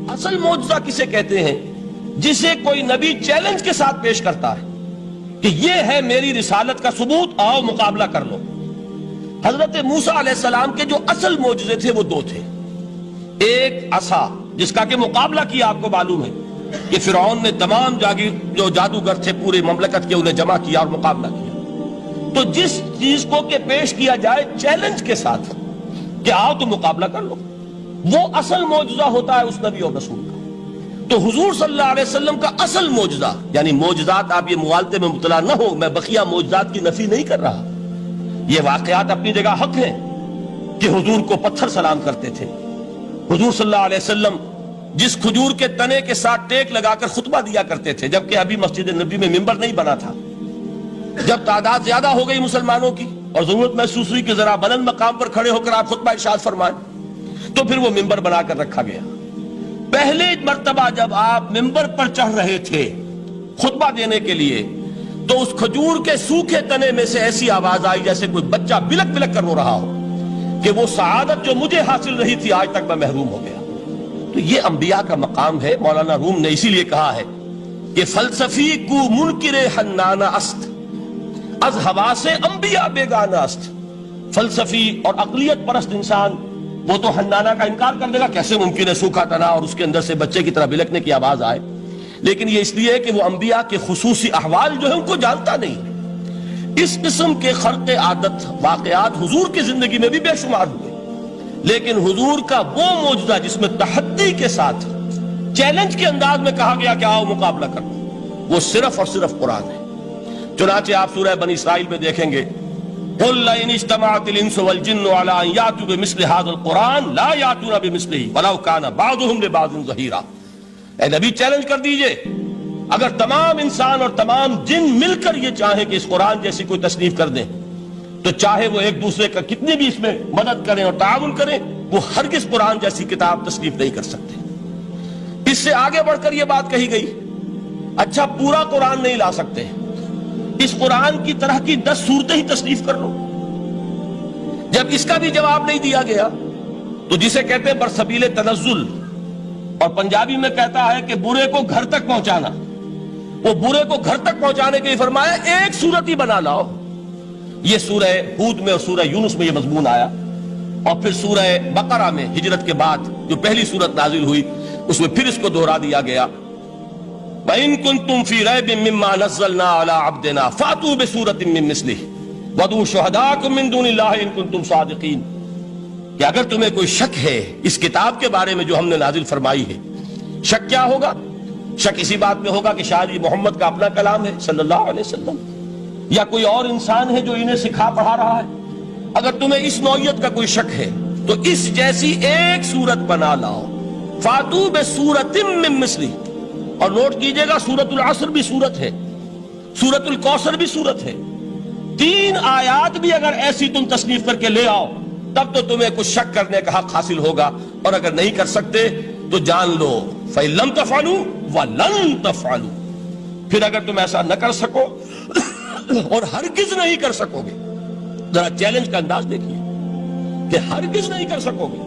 اصل معجزہ کسے کہتے ہیں؟ جسے کوئی نبی چیلنج کے ساتھ پیش کرتا ہے کہ یہ ہے میری رسالت کا ثبوت، آؤ مقابلہ کر لو۔ حضرت موسیٰ علیہ السلام کے جو اصل معجزے تھے وہ دو تھے۔ ایک عصا، جس کا کہ مقابلہ کیا، آپ کو معلوم ہے کہ فرعون نے تمام جو جادوگر تھے پورے مملکت کے انہیں جمع کیا اور مقابلہ کیا۔ تو جس چیز کو کہ پیش کیا جائے چیلنج کے ساتھ کہ آؤ تو مقابلہ کر لو، وہ اصل معجزہ ہوتا ہے اس نبی اور رسول کا۔ تو حضور صلی اللہ علیہ وسلم کا اصل معجزہ، یعنی معجزات، آپ یہ مغالطے میں مبتلا نہ ہو، میں بقیہ معجزات کی نفی نہیں کر رہا، یہ واقعات اپنی جگہ حق ہیں کہ حضور کو پتھر سلام کرتے تھے۔ حضور صلی اللہ علیہ وسلم جس کھجور کے تنے کے ساتھ ٹیک لگا کر خطبہ دیا کرتے تھے، جبکہ ابھی مسجد نبی میں ممبر نہیں بنا تھا، جب تعداد زیادہ ہو گئی مسلمانوں کی اور ضرورت محسوس ہوئی کہ ذرا بلند مقام پر کھڑے ہو کر آپ خطبہ ارشاد فرمائیں، تو پھر وہ ممبر بنا کر رکھا گیا۔ پہلے مرتبہ جب آپ ممبر پر چڑھ رہے تھے خطبہ دینے کے لیے، تو اس کھجور کے سوکھے تنے میں سے ایسی آواز آئی جیسے کوئی بچہ بلک بلک کر رو رہا ہو کہ وہ سعادت جو مجھے حاصل رہی تھی آج تک میں محروم ہو گیا۔ تو یہ انبیاء کا مقام ہے۔ مولانا روم نے اسی لیے کہا ہے کہ فلسفی کو منکر حنانہ است، از حواس انبیاء بیگانہ است۔ فلسفی اور عقلیت پرست انسان وہ تو حنانہ کا انکار کر دے گا، کیسے ممکن ہے سوکھا تنا اور اس کے اندر سے بچے کی طرح بلکنے کی آواز آئے، لیکن یہ اس لیے ہے کہ وہ انبیاء کے خصوصی احوال جو ہے ان کو جانتا نہیں۔ اس قسم کے خرق عادت واقعات حضور کی زندگی میں بھی بے شمار ہوئے، لیکن حضور کا وہ معجزہ جس میں تحدی کے ساتھ چیلنج کے انداز میں کہا گیا کہ آؤ مقابلہ کرو، وہ صرف اور صرف قرآن ہے۔ چنانچہ آپ سورہ بنی اسرائیل میں دیکھیں گے، قُلْ لَئِنِ اجْتَمَعَتِ الْإِنسُ وَالْجِنُّ عَلَىٰ أَن يَأْتُوا بِمِثْلِ هَٰذَا الْقُرْآنِ لَا يَأْتُونَ بِمِثْلِهِ وَلَوْ كَانَ بَعْضُهُمْ لِبَعْضٍ ظَهِيرًا۔ اے نبی چیلنج کر دیجئے، اگر تمام انسان اور تمام جن مل کر یہ چاہیں کہ اس قرآن جیسی کوئی تصنیف کر دیں، تو چاہے وہ ایک دوسرے کا کتنی بھی اس میں مدد کریں اور تعاون کریں، وہ ہرگز قرآن جیسی کتاب تصنیف نہیں کر سکتے۔ اس سے آگے بڑھ کر یہ بات کہی گئی، اچھا پورا قرآن نہیں لا سکتے، اس قرآن کی طرح کی 10 صورتیں ہی تصنیف کر لو۔ جب اس کا بھی جواب نہیں دیا گیا تو جسے کہتے ہیں برسبیل تنزل، اور پنجابی میں کہتا ہے کہ برے کو گھر تک پہنچانا، وہ برے کو گھر تک پہنچانے کے لیے فرمایا ایک صورت ہی بنا لاؤ۔ یہ سورہ ہود میں اور سورہ یونس میں یہ مضمون آیا، اور پھر سورہ بقرہ میں ہجرت کے بعد جو پہلی سورت نازل ہوئی اس میں پھر اس کو دوہرا دیا گیا، وَإِن كُنتُمْ فِي رَيْبٍ مِّمَّا نَزَّلْنَا عَلَىٰ عَبْدِنَا فَأْتُوا بِسُورَةٍ مِّن مِّثْلِهِ وَادْعُوا شُهَدَاءَكُم مِّن دُونِ اللَّهِ إِن كُنتُمْ صَادِقِينَ۔ کہ اگر تمہیں کوئی شک ہے اس کتاب کے بارے میں جو ہم نے نازل فرمائی ہے، شک کیا ہوگا؟ شک اسی بات میں ہوگا کہ شاید یہ محمد کا اپنا کلام ہے صلی اللہ علیہ وسلم، یا کوئی اور انسان ہے جو انہیں سکھا پڑھا رہا ہے۔ اگر تمہیں اس نوعیت کا کوئی شک ہے تو اس جیسی ایک صورت بنا لاؤ، فَأْتُوا بِسُورَةٍ مِّن مِّثْلِهِ۔ اور نوٹ کیجئے گا سورۃ العصر بھی سورت ہے، سورۃ الکوثر بھی سورت ہے، 3 آیات بھی اگر ایسی تم تصنیف کر کے لے آؤ تب تو تمہیں کچھ شک کرنے کا حق حاصل ہوگا، اور اگر نہیں کر سکتے تو جان لو فَإِن لَمْ تَفْعَلُوا وَلَن تَفْعَلُوا۔ پھر اگر تم ایسا نہ کر سکو اور ہرگز نہیں کر سکو گے، ذرا چیلنج کا انداز دیکھیے کہ ہرگز نہیں کر سکو گے،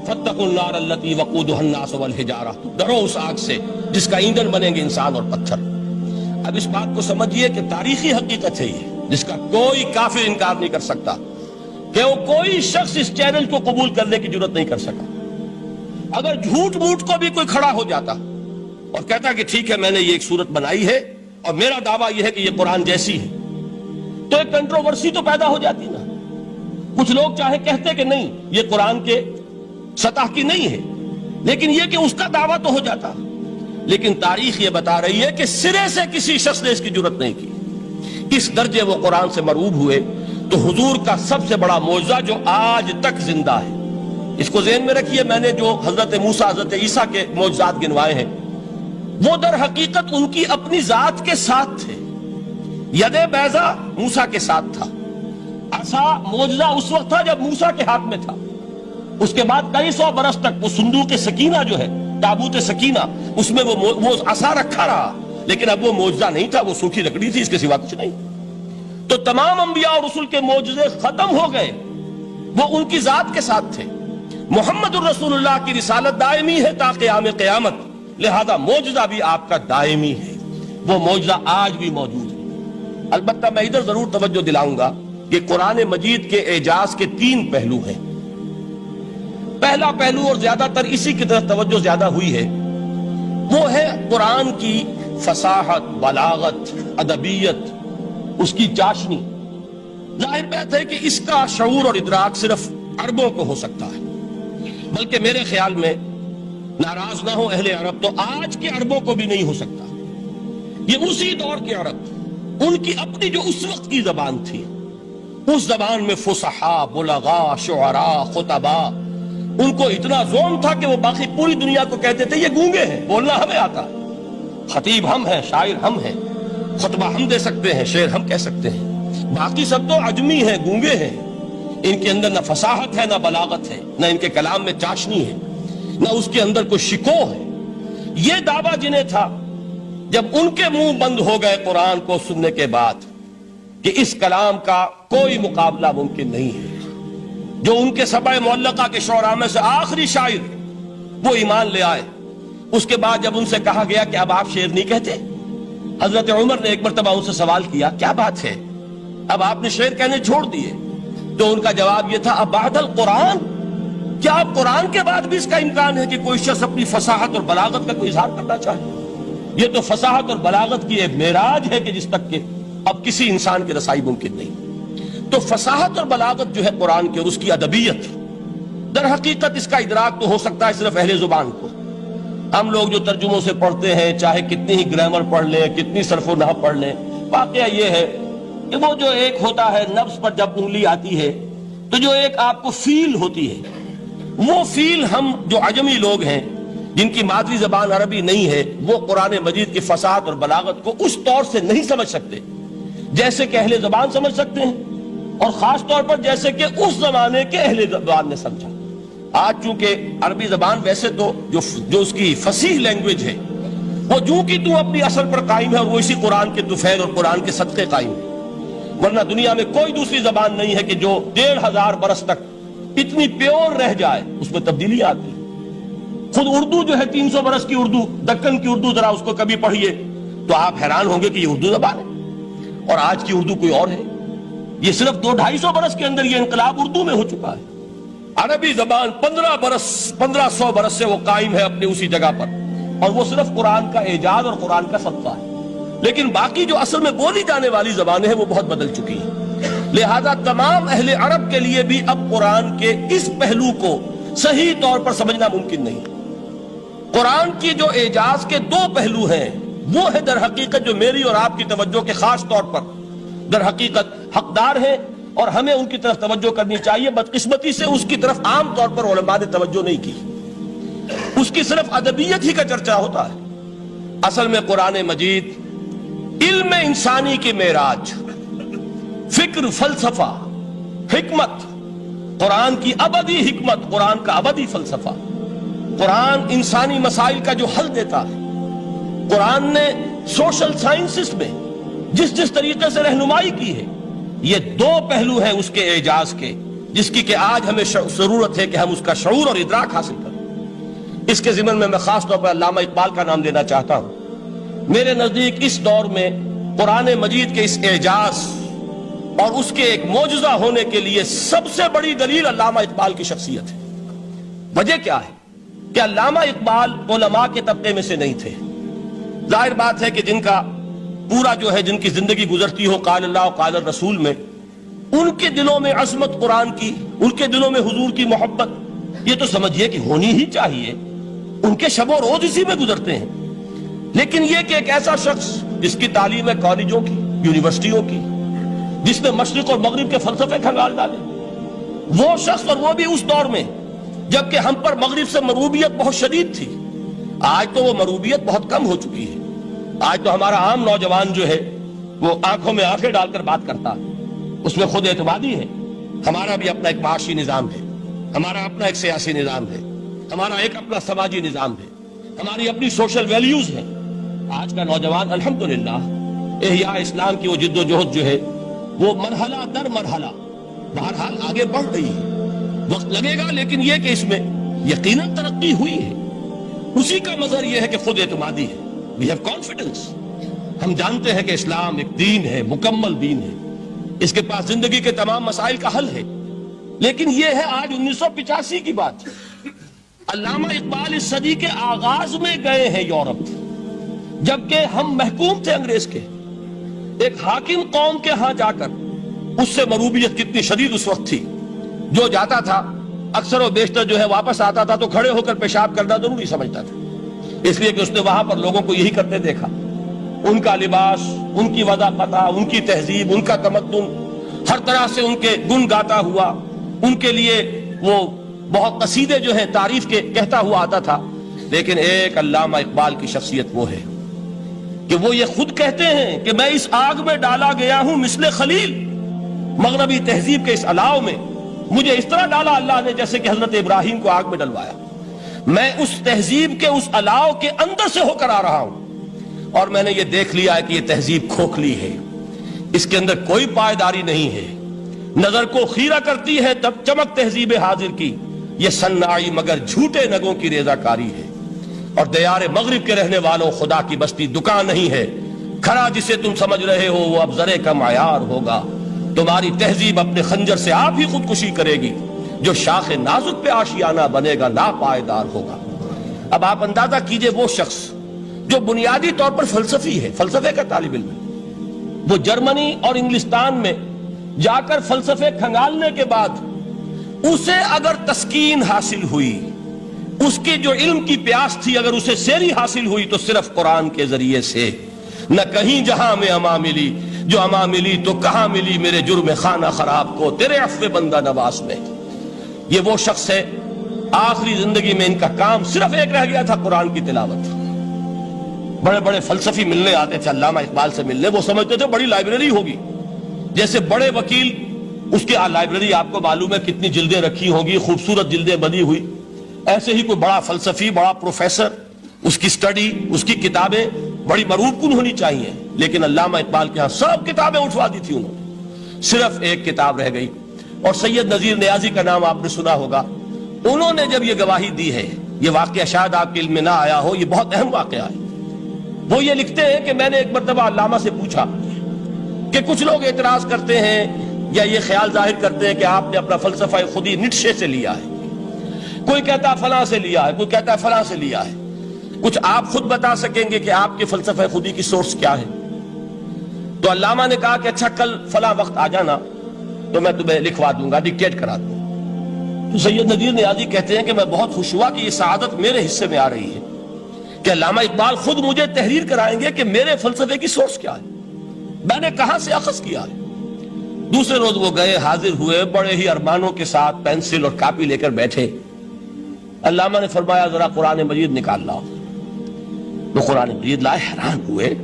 فَاتَّقُوا النَّارَ الَّتِي وَقُودُهَا النَّاسُ وَالْحِجَارَةُ، ڈرو اس آگ سے جس کا ایندھن بنیں گے انسان اور پتھر۔ اب اس بات کو سمجھیے کہ تاریخی حقیقت ہے یہ، جس کا کوئی کافر انکار نہیں کر سکتا، کہ وہ کوئی شخص اس چیلنج کو قبول کرنے کی جرات نہیں کر سکا۔ اگر جھوٹ موٹ کو بھی کوئی کھڑا ہو جاتا اور کہتا کہ ٹھیک ہے میں نے یہ ایک صورت بنائی ہے اور میرا دعویٰ یہ ہے کہ یہ قرآن جیسی ہے، تو ایک کنٹروورسی تو پیدا ہو جاتی نا۔ کچھ لوگ چاہے کہتے کہ نہیں یہ قرآن کے سطح کی نہیں ہے، لیکن یہ کہ اس کا دعویٰ تو ہو جاتا۔ لیکن تاریخ یہ بتا رہی ہے کہ سرے سے کسی شخص نے اس کی جرات نہیں کی، اس درجے وہ قرآن سے مرعوب ہوئے۔ تو حضور کا سب سے بڑا معجزہ جو آج تک زندہ ہے، اس کو ذہن میں رکھیے، میں نے جو حضرت موسیٰ حضرت عیسیٰ کے معجزات گنوائے ہیں وہ در حقیقت ان کی اپنی ذات کے ساتھ تھے۔ ید بیضا موسیٰ کے ساتھ تھا، عصا معجزہ اس وقت تھا جب موسیٰ کے ہاتھ میں تھا، اس کے بعد کئی 100 برس تک وہ صندوق سکینہ جو ہے، تابوت سکینہ، اس میں وہ عصا رکھا رہا، لیکن اب وہ معجزہ نہیں تھا، وہ سوکھی لکڑی تھی، اس کے سوا کچھ نہیں۔ تو تمام انبیاء اور رسول کے معجزے ختم ہو گئے، وہ ان کی ذات کے ساتھ تھے۔ محمد الرسول اللہ کی رسالت دائمی ہے تا قیام قیامت، لہذا معجزہ بھی آپ کا دائمی ہے، وہ معجزہ آج بھی موجود ہے۔ البتہ میں ادھر ضرور توجہ دلاؤں گا کہ قرآن مجید کے اعجاز کے 3 پہلو ہیں۔ پہلا پہلو، اور زیادہ تر اسی کی طرف توجہ زیادہ ہوئی ہے، وہ ہے قرآن کی فصاحت، بلاغت، ادبیت، اس کی چاشنی۔ ظاہر بات ہے کہ اس کا شعور اور ادراک صرف عربوں کو ہو سکتا ہے، بلکہ میرے خیال میں ناراض نہ ہو اہل عرب تو آج کے عربوں کو بھی نہیں ہو سکتا۔ یہ اسی دور کے عرب، ان کی اپنی جو اس وقت کی زبان تھی، اس زبان میں فصحاء، بلغاء، شعراء، خطباء، ان کو اتنا ذوق تھا کہ وہ باقی پوری دنیا کو کہتے تھے یہ گونگے ہیں، بولنا ہمیں آتا ہے، خطیب ہم ہیں، شاعر ہم ہیں، خطبہ ہم دے سکتے ہیں، شعر ہم کہہ سکتے ہیں، باقی سب تو عجمی ہیں، گونگے ہیں، ان کے اندر نہ فصاحت ہے، نہ بلاغت ہے، نہ ان کے کلام میں چاشنی ہے، نہ اس کے اندر کوئی شکو ہے۔ یہ دعویٰ جنہیں تھا، جب ان کے منہ بند ہو گئے قرآن کو سننے کے بعد کہ اس کلام کا کوئی مقابلہ ممکن نہیں ہے، جو ان کے سبع معلقہ کے شعراء میں سے آخری شاعر وہ ایمان لے آئے، اس کے بعد جب ان سے کہا گیا کہ اب آپ شعر نہیں کہتے، حضرت عمر نے ایک مرتبہ ان سے سوال کیا کیا بات ہے، اب آپ نے شعر کہنے چھوڑ دیے؟ تو ان کا جواب یہ تھا اب بعد القرآن، کیا اب قرآن کے بعد بھی اس کا امکان ہے کہ کوئی شخص اپنی فصاحت اور بلاغت کا کوئی اظہار کرنا چاہے؟ یہ تو فصاحت اور بلاغت کی ایک معراج ہے کہ جس تک کہ اب کسی انسان کی رسائی ممکن نہیں۔ تو فصاحت اور بلاغت جو ہے قرآن کی اور اس کی ادبیت، در حقیقت اس کا ادراک تو ہو سکتا ہے صرف اہل زبان کو۔ ہم لوگ جو ترجموں سے پڑھتے ہیں، چاہے کتنی ہی گرامر پڑھ لیں، کتنی صرف و نحو پڑھ لیں، واقعہ یہ ہے کہ وہ جو ایک ہوتا ہے نفس پر جب انگلی آتی ہے تو جو ایک آپ کو فیل ہوتی ہے، وہ فیل ہم جو عجمی لوگ ہیں جن کی مادری زبان عربی نہیں ہے، وہ قرآن مجید کی فصاحت اور بلاغت کو اس طور سے نہیں سمجھ سکتے جیسے کہ اہل زبان سمجھ سکتے ہیں، اور خاص طور پر جیسے کہ اس زمانے کے اہل زبان نے سمجھا۔ آج چونکہ عربی زبان ویسے تو جو اس کی فصیح لینگویج ہے وہ جو کی تو اپنی اصل پر قائم ہے، اور وہ اسی قرآن کے طفیل اور قرآن کے صدقے قائم ہے، ورنہ دنیا میں کوئی دوسری زبان نہیں ہے کہ جو 1500 برس تک اتنی پیور رہ جائے، اس میں تبدیلی آتی ہے۔ خود اردو جو ہے 300 برس کی اردو، دکن کی اردو، ذرا اس کو کبھی پڑھیے تو آپ حیران ہوں گے کہ یہ اردو زبان ہے اور آج کی اردو کوئی اور ہے۔ یہ صرف 200-250 برس کے اندر یہ انقلاب اردو میں ہو چکا ہے۔ عربی زبان 1500 برس سے وہ قائم ہے اپنی اسی جگہ پر، اور وہ صرف قرآن کا اعجاز اور قرآن کا صدقہ ہے، لیکن باقی جو اصل میں بولی جانے والی زبانیں ہیں وہ بہت بدل چکی ہیں۔ لہذا تمام اہل عرب کے لیے بھی اب قرآن کے اس پہلو کو صحیح طور پر سمجھنا ممکن نہیں۔ قرآن کی جو اعجاز کے 2 پہلو ہیں وہ ہے در حقیقت جو میری اور آپ کی توجہ کے خاص طور پر در حقیقت حقدار ہیں، اور ہمیں ان کی طرف توجہ کرنی چاہیے۔ بدقسمتی سے اس کی طرف عام طور پر علماء نے توجہ نہیں کی، اس کی صرف ادبیت ہی کا چرچا ہوتا ہے۔ اصل میں قرآن مجید علم انسانی کی معراج، فکر، فلسفہ، حکمت، قرآن کی ابدی حکمت، قرآن کا ابدی فلسفہ، قرآن انسانی مسائل کا جو حل دیتا ہے، قرآن نے سوشل سائنسز میں جس طریقے سے رہنمائی کی ہے، یہ 2 پہلو ہیں اس کے اعجاز کے، جس کی کہ آج ہمیں ضرورت ہے کہ ہم اس کا شعور اور ادراک حاصل کریں۔ اس کے ضمن میں خاص طور پر علامہ اقبال کا نام لینا چاہتا ہوں۔ میرے نزدیک اس دور میں قرآن مجید کے اس اعجاز اور اس کے ایک معجزہ ہونے کے لیے سب سے بڑی دلیل علامہ اقبال کی شخصیت ہے۔ وجہ کیا ہے کہ علامہ اقبال علماء کے طبقے میں سے نہیں تھے۔ ظاہر بات ہے کہ جن کا پورا جو ہے جن کی زندگی گزرتی ہو قال اللہ و قال الرسول میں، ان کے دلوں میں عظمت قرآن کی، ان کے دلوں میں حضور کی محبت، یہ تو سمجھیے کہ ہونی ہی چاہیے، ان کے شب و روز اسی میں گزرتے ہیں۔ لیکن یہ کہ ایک ایسا شخص جس کی تعلیم ہے کالجوں کی، یونیورسٹیوں کی، جس نے مشرق اور مغرب کے فلسفے کھنگال ڈالے، وہ شخص، اور وہ بھی اس دور میں جبکہ ہم پر مغرب سے مروبیت بہت شدید تھی۔ آج تو وہ مروبیت بہت کم ہو چکی ہے۔ آج تو ہمارا عام نوجوان جو ہے وہ آنکھوں میں آنکھیں ڈال کر بات کرتا ہے، اس میں خود اعتمادی ہے۔ ہمارا بھی اپنا ایک معاشی نظام ہے، ہمارا اپنا ایک سیاسی نظام ہے، ہمارا ایک اپنا سماجی نظام ہے، ہماری اپنی سوشل ویلیوز ہیں۔ آج کا نوجوان الحمدللہ احیاء اسلام کی وہ جد و جہد جو ہے وہ مرحلہ در مرحلہ بہرحال آگے بڑھ رہی ہے، وقت لگے گا، لیکن یہ کہ اس میں یقیناً ترقی ہوئی ہے۔ اسی کا مظہر یہ ہے کہ خود اعتمادی ہے، we have confidence۔ ہم جانتے ہیں کہ اسلام ایک دین ہے، مکمل دین ہے، اس کے پاس زندگی کے تمام مسائل کا حل ہے۔ لیکن یہ ہے آج 1985 کی بات۔ علامہ اقبال اس صدی کے آغاز میں گئے ہیں یورپ، جبکہ ہم محکوم تھے انگریز کے۔ ایک حاکم قوم کے ہاں جا کر، اس سے مروبیت کتنی شدید اس وقت تھی، جو جاتا تھا اکثر و بیشتر جو ہے واپس آتا تھا تو کھڑے ہو کر پیشاب کرنا ضروری سمجھتا تھا، اس لیے کہ اس نے وہاں پر لوگوں کو یہی کرتے دیکھا۔ ان کا لباس، ان کی وضاحت، ان کی تہذیب، ان کا تمدن، ہر طرح سے ان کے گن گاتا ہوا، ان کے لیے وہ بہت قصیدے جو ہیں تعریف کے کہتا ہوا آتا تھا۔ لیکن ایک علامہ اقبال کی شخصیت وہ ہے کہ وہ یہ خود کہتے ہیں کہ میں اس آگ میں ڈالا گیا ہوں مثل خلیل، مغربی تہذیب کے اس الاؤ میں مجھے اس طرح ڈالا اللہ نے جیسے کہ حضرت ابراہیم کو آگ میں ڈلوایا۔ میں اس تہذیب کے اس الاؤ کے اندر سے ہو کر آ رہا ہوں، اور میں نے یہ دیکھ لیا ہے کہ یہ تہذیب کھوکھلی ہے، اس کے اندر کوئی پائیداری نہیں ہے، نظر کو خیرہ کرتی ہے تب چمک تہذیب حاضر کی، یہ صناعی مگر جھوٹے نگوں کی ریزہ کاری ہے۔ اور دیار مغرب کے رہنے والوں، خدا کی بستی دکان نہیں ہے، کھڑا جسے تم سمجھ رہے ہو وہ اب ذرے کا معیار ہوگا۔ تمہاری تہذیب اپنے خنجر سے آپ ہی خودکشی کرے گی، جو شاخ نازک پہ آشیانہ بنے گا ناپائیدار ہوگا۔ اب آپ اندازہ کیجئے وہ شخص جو بنیادی طور پر فلسفی ہے، فلسفے کا طالب علم ہے، وہ جرمنی اور انگلستان میں جا کر فلسفے کھنگالنے کے بعد اسے اگر تسکین حاصل ہوئی، اس کی جو علم کی پیاس تھی اگر اسے سیری حاصل ہوئی تو صرف قرآن کے ذریعے سے، نہ کہیں جہاں میں اما ملی، جو اما ملی تو کہاں ملی میرے جرم خانہ خراب کو تیرے عفو بندہ نواز میں۔ یہ وہ شخص ہے، آخری زندگی میں ان کا کام صرف ایک رہ گیا تھا، قرآن کی تلاوت۔ بڑے بڑے فلسفی ملنے آتے تھے علامہ اقبال سے ملنے، وہ سمجھتے تھے بڑی لائبریری ہوگی، جیسے بڑے وکیل اس کی لائبریری آپ کو معلوم ہے کتنی جلدیں رکھی ہوں گی، خوبصورت جلدیں بنی ہوئی، ایسے ہی کوئی بڑا فلسفی، بڑا پروفیسر، اس کی سٹڈی، اس کی کتابیں بڑی مروب کن ہونی چاہیے۔ لیکن علامہ اقبال کے ہاں سب کتابیں اٹھوا دی تھی انہوں نے، صرف ایک کتاب رہ گئی، اور سید نذیر نیازی کا نام آپ نے سنا ہوگا۔ انہوں نے جب یہ گواہی دی ہے، یہ واقعہ شاید آپ کے علم میں نہ آیا ہو، یہ بہت اہم واقعہ ہے۔ وہ یہ لکھتے ہیں کہ میں نے ایک مرتبہ علامہ سے پوچھا کہ کچھ لوگ اعتراض کرتے ہیں یا یہ خیال ظاہر کرتے ہیں کہ آپ نے اپنا فلسفہ خودی نیٹشے سے لیا ہے، کوئی کہتا ہے فلاں سے لیا ہے، کوئی کہتا ہے فلاں سے لیا ہے، کچھ آپ خود بتا سکیں گے کہ آپ کے فلسفہ خودی کی سورس کیا ہے؟ تو علامہ نے کہا کہ اچھا کل فلاں وقت آ جانا تو میں تمہیں لکھوا دوں گا، ڈکٹیٹ کرا دوں گا۔ تو سید نذیر نیازی کہتے ہیں کہ میں بہت خوش ہوا کہ یہ سعادت میرے حصے میں آ رہی ہے کہ علامہ اقبال خود مجھے تحریر کرائیں گے کہ میرے فلسفے کی سورس کیا ہے، میں نے کہاں سے اخذ کیا ہے۔ دوسرے روز وہ گئے، حاضر ہوئے، بڑے ہی ارمانوں کے ساتھ پینسل اور کاپی لے کر بیٹھے۔ علامہ نے فرمایا ذرا قرآن مجید نکال لاؤ۔ وہ قرآن مجید لائے، حیران ہوئے،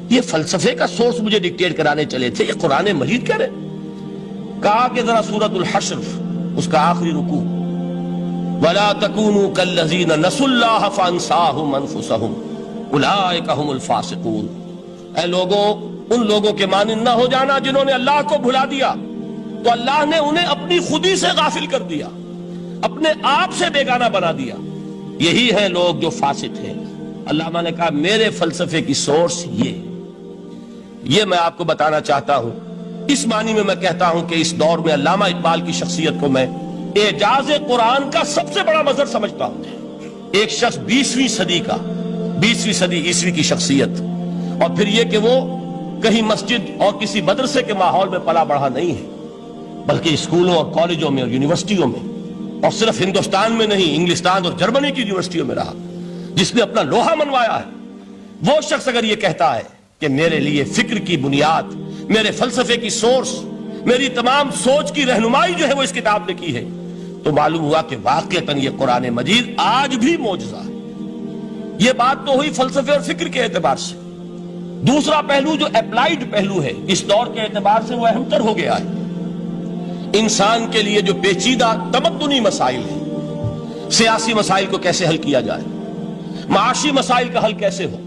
یہ فلسفے کا سورس مجھے ڈکٹیٹ کرانے چلے تھے، یہ قرآن مجید کہہ رہے۔ کہا کہ ذرا سورۃ الحشر اس کا آخری رکوع، وَلَا تَكُونُوا كَالَّذِينَ نَسُوا اللَّهَ فَأَنسَاهُمْ أَنفُسَهُمْ أُولَٰئِكَ هُمُ الْفَاسِقُونَ۔ اے لوگوں، ان لوگوں کے مانند نہ ہو جانا جنہوں نے اللہ کو بھلا دیا، تو اللہ نے انہیں اپنی خودی سے غافل کر دیا، اپنے آپ سے بیگانہ بنا دیا، یہی ہیں لوگ جو فاسق ہیں۔ علامہ نے کہا میرے فلسفے کی سورس یہ میں آپ کو بتانا چاہتا ہوں۔ اس معنی میں کہتا ہوں کہ اس دور میں علامہ اقبال کی شخصیت کو میں اعجاز قرآن کا سب سے بڑا مظہر سمجھتا ہوں۔ ایک شخص 20ویں صدی عیسوی کی شخصیت، اور پھر یہ کہ وہ کہیں مسجد اور کسی مدرسے کے ماحول میں پلا بڑھا نہیں ہے، بلکہ اسکولوں اور کالجوں میں اور یونیورسٹیوں میں، اور صرف ہندوستان میں نہیں، انگلستان اور جرمنی کی یونیورسٹیوں میں رہا، جس نے اپنا لوہا منوایا ہے۔ وہ شخص اگر یہ کہتا ہے کہ میرے لیے فکر کی بنیاد، میرے فلسفے کی سورس، میری تمام سوچ کی رہنمائی جو ہے وہ اس کتاب نے کی ہے، تو معلوم ہوا کہ واقعتاً یہ قرآن مجید آج بھی معجزہ ہے۔ یہ بات تو ہوئی فلسفے اور فکر کے اعتبار سے۔ دوسرا پہلو جو اپلائیڈ پہلو ہے، اس دور کے اعتبار سے وہ اہم تر ہو گیا ہے۔ انسان کے لیے جو پیچیدہ تمدنی مسائل ہیں، سیاسی مسائل کو کیسے حل کیا جائے، معاشی مسائل کا حل کیسے ہو،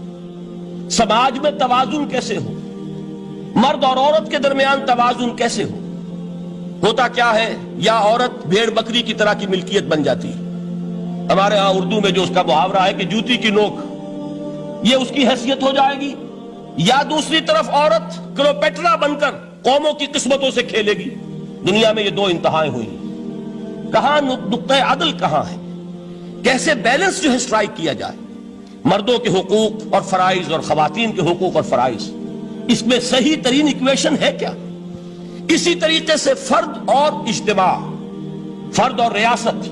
سماج میں توازن کیسے ہو، مرد اور عورت کے درمیان توازن کیسے ہو، ہوتا کیا ہے، یا عورت بھیڑ بکری کی طرح کی ملکیت بن جاتی ہے. ہمارے ہاں اردو میں جو اس کا محاورہ ہے کہ جوتی کی نوک، یہ اس کی حیثیت ہو جائے گی، یا دوسری طرف عورت کلوپیٹرا بن کر قوموں کی قسمتوں سے کھیلے گی. دنیا میں یہ دو انتہائیں ہوئی. کہاں نقطہ عدل کہاں ہے؟ کیسے بیلنس جو ہے اسٹرائک کیا جائے، مردوں کے حقوق اور فرائض اور خواتین کے حقوق اور فرائض، اس میں صحیح ترین ایکویشن ہے کیا؟ اسی طریقے سے فرد اور اجتماع، فرد اور ریاست،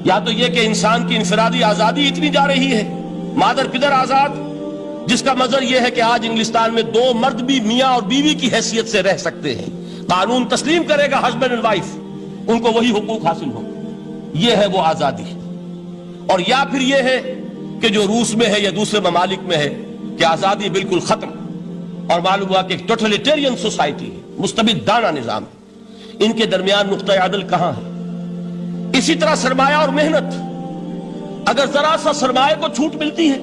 یا تو یہ کہ انسان کی انفرادی آزادی اتنی جا رہی ہے، مادر پدر آزاد، جس کا مظہر یہ ہے کہ آج انگلستان میں دو مرد بھی میاں اور بیوی کی حیثیت سے رہ سکتے ہیں. قانون تسلیم کرے گا ہسبینڈ اینڈ وائف، ان کو وہی حقوق حاصل ہو. یہ ہے وہ آزادی. اور یا پھر یہ ہے کہ جو روس میں ہے یا دوسرے ممالک میں ہے کہ آزادی بالکل ختم، اور معلوم ہوا کہ ایک ٹوٹلیٹیرین سوسائٹی ہے، مستبدانہ نظام. ان کے درمیان نقطہ عدل کہاں ہے؟ اسی طرح سرمایہ اور محنت، اگر ذرا سا سرمایہ کو چھوٹ ملتی ہے